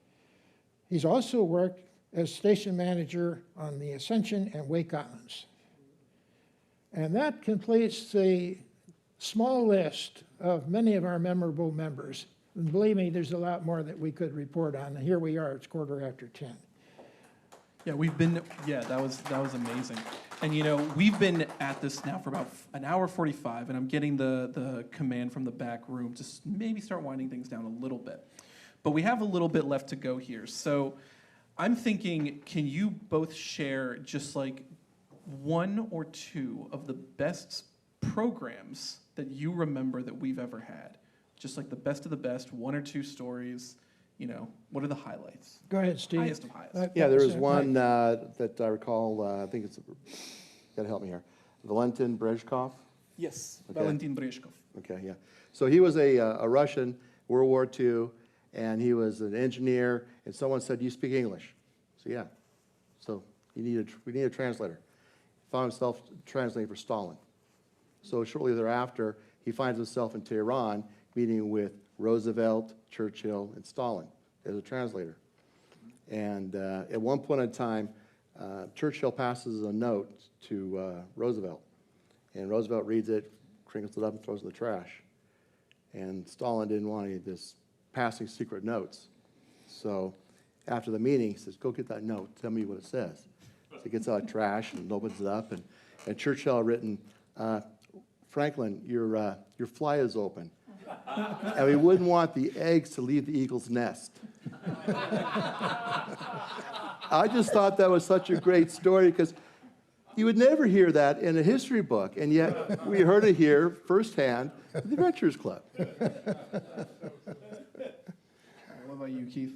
He's also worked as station manager on the Ascension and Wake Islands. And that completes the small list of many of our memorable members. And believe me, there's a lot more that we could report on. And here we are, it's 10:15. Yeah, that was amazing. And you know, we've been at this now for about an hour 45, and I'm getting the command from the back room to maybe start winding things down a little bit. But we have a little bit left to go here. So I'm thinking, can you both share just like 1 or 2 of the best programs that you remember that we've ever had? Just like the best of the best, 1 or 2 stories. You know, what are the highlights? Go ahead, Steve. Highest of highest. Yeah, there was one that I recall, I think it's, gotta help me here, Valentin Brezhkov. Yes, Okay. Valentin Brezhkov. Okay, yeah. So he was a Russian, World War II, and he was an engineer, and someone said, do you speak English? So yeah. So we need a translator. He found himself translating for Stalin. So shortly thereafter, he finds himself in Tehran meeting with Roosevelt, Churchill, and Stalin as a translator. And at one point in time, Churchill passes a note to Roosevelt. And Roosevelt reads it, crinkles it up, and throws it in the trash. And Stalin didn't want any of this passing secret notes. So after the meeting, he says, go get that note, tell me what it says. So he gets out of trash and opens it up, and Churchill had written, Franklin, your fly is open. And we wouldn't want the eggs to leave the eagle's nest. I just thought that was such a great story because you would never hear that in a history book, and yet we heard it here firsthand at the Adventurers Club. What about you, Keith?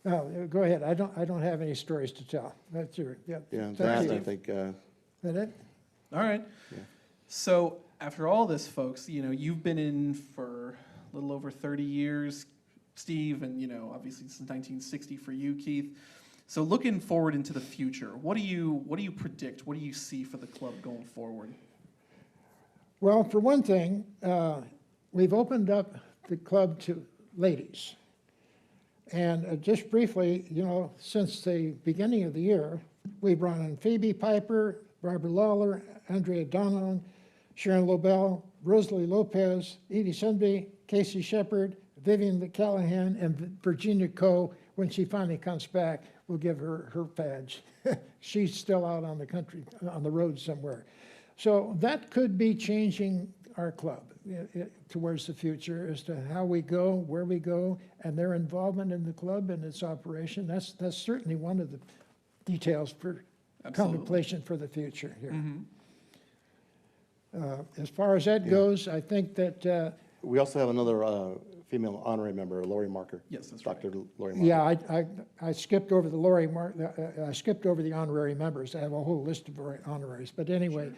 No, go ahead. I don't have any stories to tell. That's your, yeah. Yeah, Thank that you. I think. Is that it? All right. Yeah. So after all this, folks, you know, you've been in for a little over 30 years, Steve, and, you know, obviously since 1960 for you, Keith. So looking forward into the future, what do you predict? What do you see for the club going forward? Well, for one thing, we've opened up the club to ladies. And just briefly, you know, since the beginning of the year, we've brought in Phoebe Piper, Barbara Lawler, Andrea Donovan, Sharon Lobel, Rosalie Lopez, Edie Sundby, Casey Shepard, Vivian Callahan, and Virginia Coe. When she finally comes back, we'll give her her badge. She's still out on the country, on the road somewhere. So that could be changing our club towards the future as to how we go, where we go, and their involvement in the club and its operation. That's certainly one of the details for contemplation for the future here. As far as that goes, I think that We also have another female honorary member, Lori Marker. Yes, that's Dr. Lori Marker. yeah, I skipped over the I skipped over the honorary members. I have a whole list of honoraries. But anyway,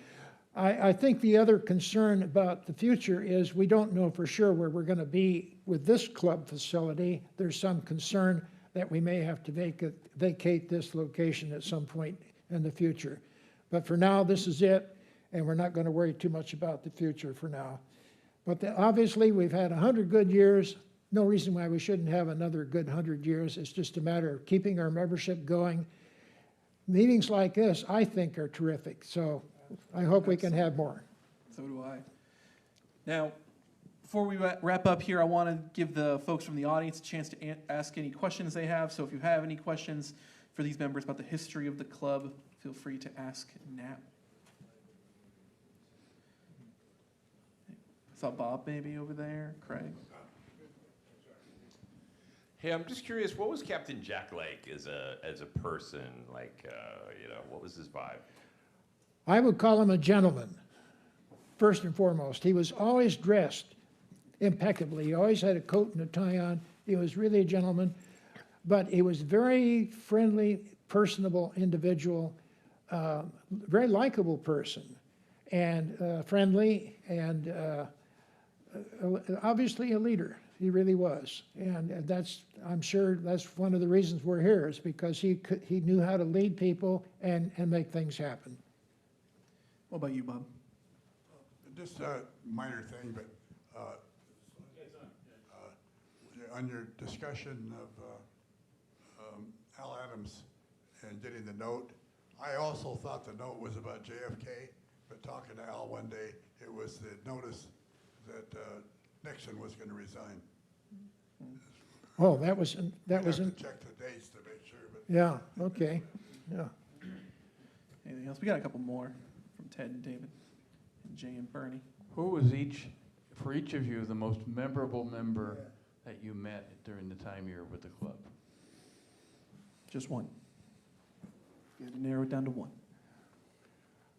I think the other concern about the future is we don't know for sure where we're going to be with this club facility. There's some concern that we may have to vacate this location at some point in the future. But for now, this is it, and we're not going to worry too much about the future for now. But obviously, we've had 100 good years no reason why we shouldn't have another good 100 years. It's just a matter of keeping our membership going. Meetings like this, I think, are terrific, so I hope we can have more. So do I. Now, before we wrap up here, I want to give the folks from the audience a chance to ask any questions they have. So if you have any questions for these members about the history of the club, feel free to ask now. I saw Bob maybe over there, Craig. Hey, I'm just curious, what was Captain Jack like as a person? Like, what was his vibe? I would call him a gentleman, first and foremost. He was always dressed impeccably. He always had a coat and a tie on. He was really a gentleman, but he was very friendly, personable individual, very likable person, and friendly, and obviously a leader. He really was, and I'm sure that's one of the reasons we're here, is because he knew how to lead people and make things happen. What about you, Bob? Just a minor thing, but on your discussion of Al Adams and getting the note, I also thought the note was about JFK, but talking to Al one day, it was the notice that Nixon was going to resign. Oh, that was I'd have to check the dates to make sure, but yeah, okay, yeah. Anything else? We got a couple more from Ted and David and Jay and Bernie. Who was for each of you, the most memorable member that you met during the time you were with the club? Just one. You had to narrow it down to one.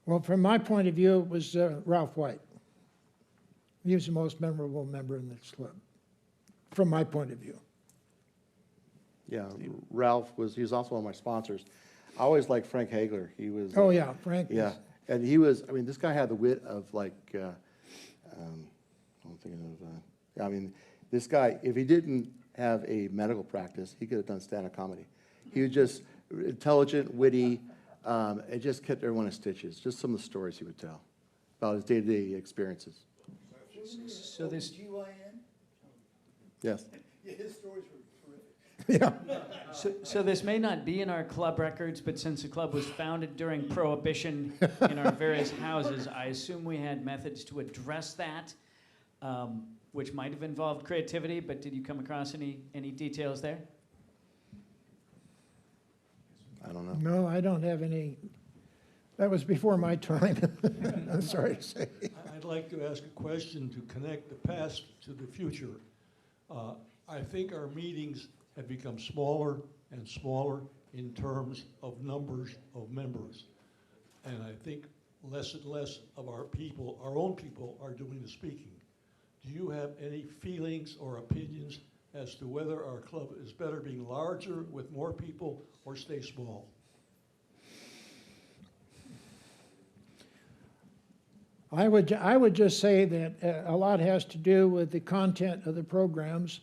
Well, from my point of view, it was Ralph White. He was the most memorable member in this club, from my point of view. Yeah, he was also one of my sponsors. I always liked Frank Hagler. He was. Oh, yeah, Frank. Yeah, and he was, this guy had the wit of I'm thinking of, this guy, if he didn't have a medical practice, he could have done stand-up comedy. He was just intelligent, witty, it just kept everyone in stitches. Just some of the stories he would tell about his day-to-day experiences. So this, GYN? Yes. Yeah, his stories were terrific. Yeah. so this may not be in our club records, but since the club was founded during Prohibition in our various houses, I assume we had methods to address that, which might have involved creativity, but did you come across any details there? I don't know. No, I don't have any. That was before my time. I'm sorry to say. I'd like to ask a question to connect the past to the future. I think our meetings have become smaller and smaller in terms of numbers of members. And I think less and less of our people, our own people, are doing the speaking. Do you have any feelings or opinions as to whether our club is better being larger with more people or stay small? I would just say that a lot has to do with the content of the programs.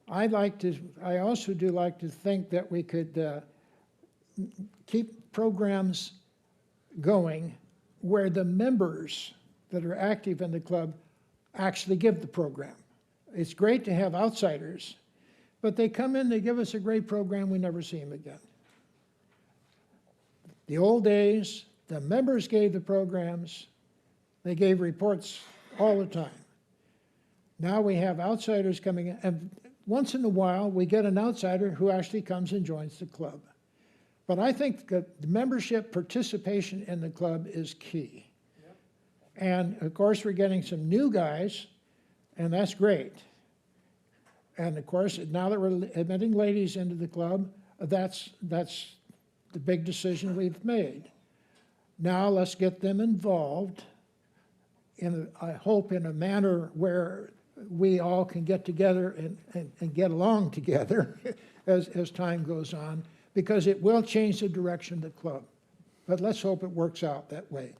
I also do like to think that we could keep programs going where the members that are active in the club actually give the program. It's great to have outsiders, but they come in, they give us a great program, we never see them again. The old days, the members gave the programs, they gave reports all the time. Now we have outsiders coming in, and once in a while we get an outsider who actually comes and joins the club. But I think that the membership participation in the club is key. Yep. And of course we're getting some new guys, and that's great. And of course, now that we're admitting ladies into the club, that's the big decision we've made. Now let's get them involved I hope in a manner where we all can get together and get along together as time goes on, because it will change the direction of the club. But let's hope it works out that way.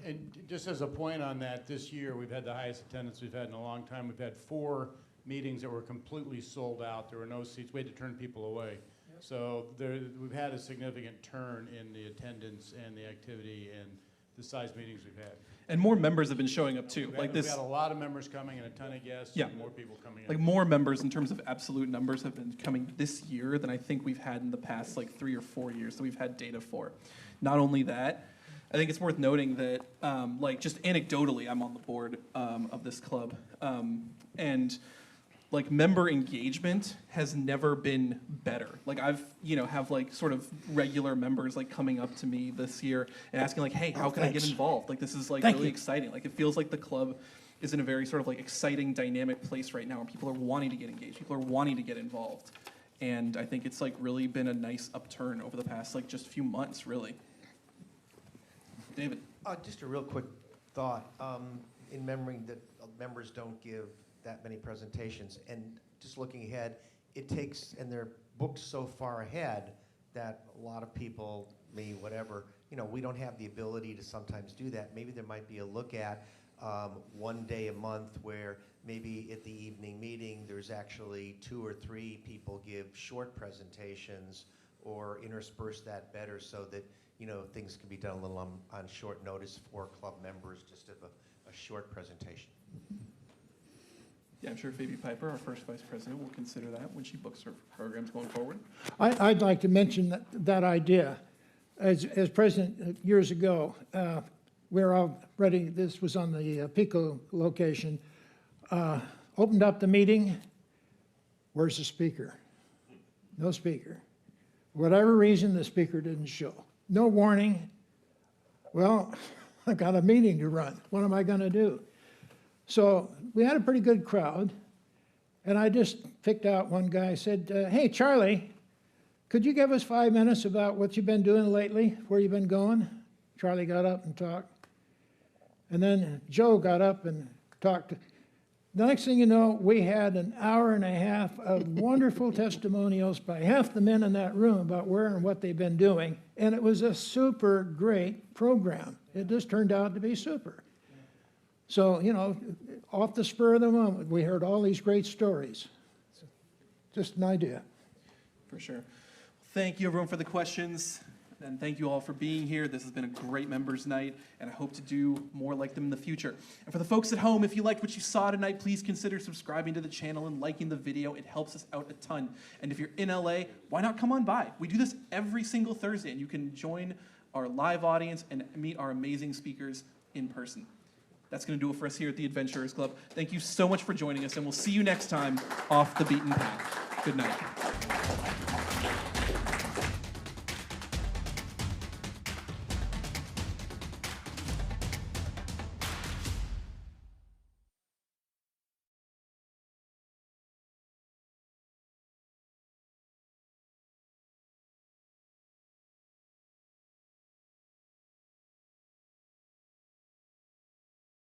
And just as a point on that, this year we've had the highest attendance we've had in a long time. We've had 4 meetings that were completely sold out. There were no seats. We had to turn people away. Yep. So we've had a significant turn in the attendance and the activity, and the size meetings we've had. And more members have been showing up too. We've had a lot of members coming and a ton of guests, Yeah. and more people coming in. Like more members in terms of absolute numbers have been coming this year than I think we've had in the past like 3 or 4 years that we've had data for. Not only that, I think it's worth noting that like just anecdotally, I'm on the board of this club, and like member engagement has never been better. Like I've, have like sort of regular members like coming up to me this year and asking like, hey, how can I get involved? Like this is like really exciting. Like it feels like the club is in a very sort of like exciting, dynamic place right now where people are wanting to get engaged, people are wanting to get involved. And I think it's like really been a nice upturn over the past like just few months, really. David. Just a real quick thought, in memory that members don't give that many presentations, and just looking ahead, it takes, and they're booked so far ahead that a lot of people, me, whatever, we don't have the ability to sometimes do that. Maybe there might be a look at one day a month where maybe at the evening meeting there's actually 2 or 3 people give short presentations or intersperse that better so that things can be done a little on short notice for club members, just of a short presentation. Yeah, I'm sure Phoebe Piper, our first vice president, will consider that when she books her programs going forward. I'd like to mention that idea. As president years ago, we're already, this was on the Pico location, opened up the meeting, where's the speaker? No speaker. For whatever reason, the speaker didn't show. No warning. Well, I got a meeting to run. What am I going to do? So we had a pretty good crowd, and I just picked out one guy, said, hey, Charlie, could you give us 5 minutes about what you've been doing lately, where you've been going? Charlie got up and talked. And then Joe got up and talked. The next thing you know, we had an hour and a half of wonderful testimonials by half the men in that room about where and what they've been doing, and it was a super great program. It just turned out to be super. So, off the spur of the moment, we heard all these great stories. Just an idea. For sure. Thank you, everyone, for the questions. And thank you all for being here. This has been a great members' night, and I hope to do more like them in the future. And for the folks at home, if you liked what you saw tonight, please consider subscribing to the channel and liking the video. It helps us out a ton. And if you're in LA, why not come on by? We do this every single Thursday, and you can join our live audience and meet our amazing speakers in person. That's going to do it for us here at the Adventurers Club. Thank you so much for joining us, and we'll see you next time off the beaten path. Good night.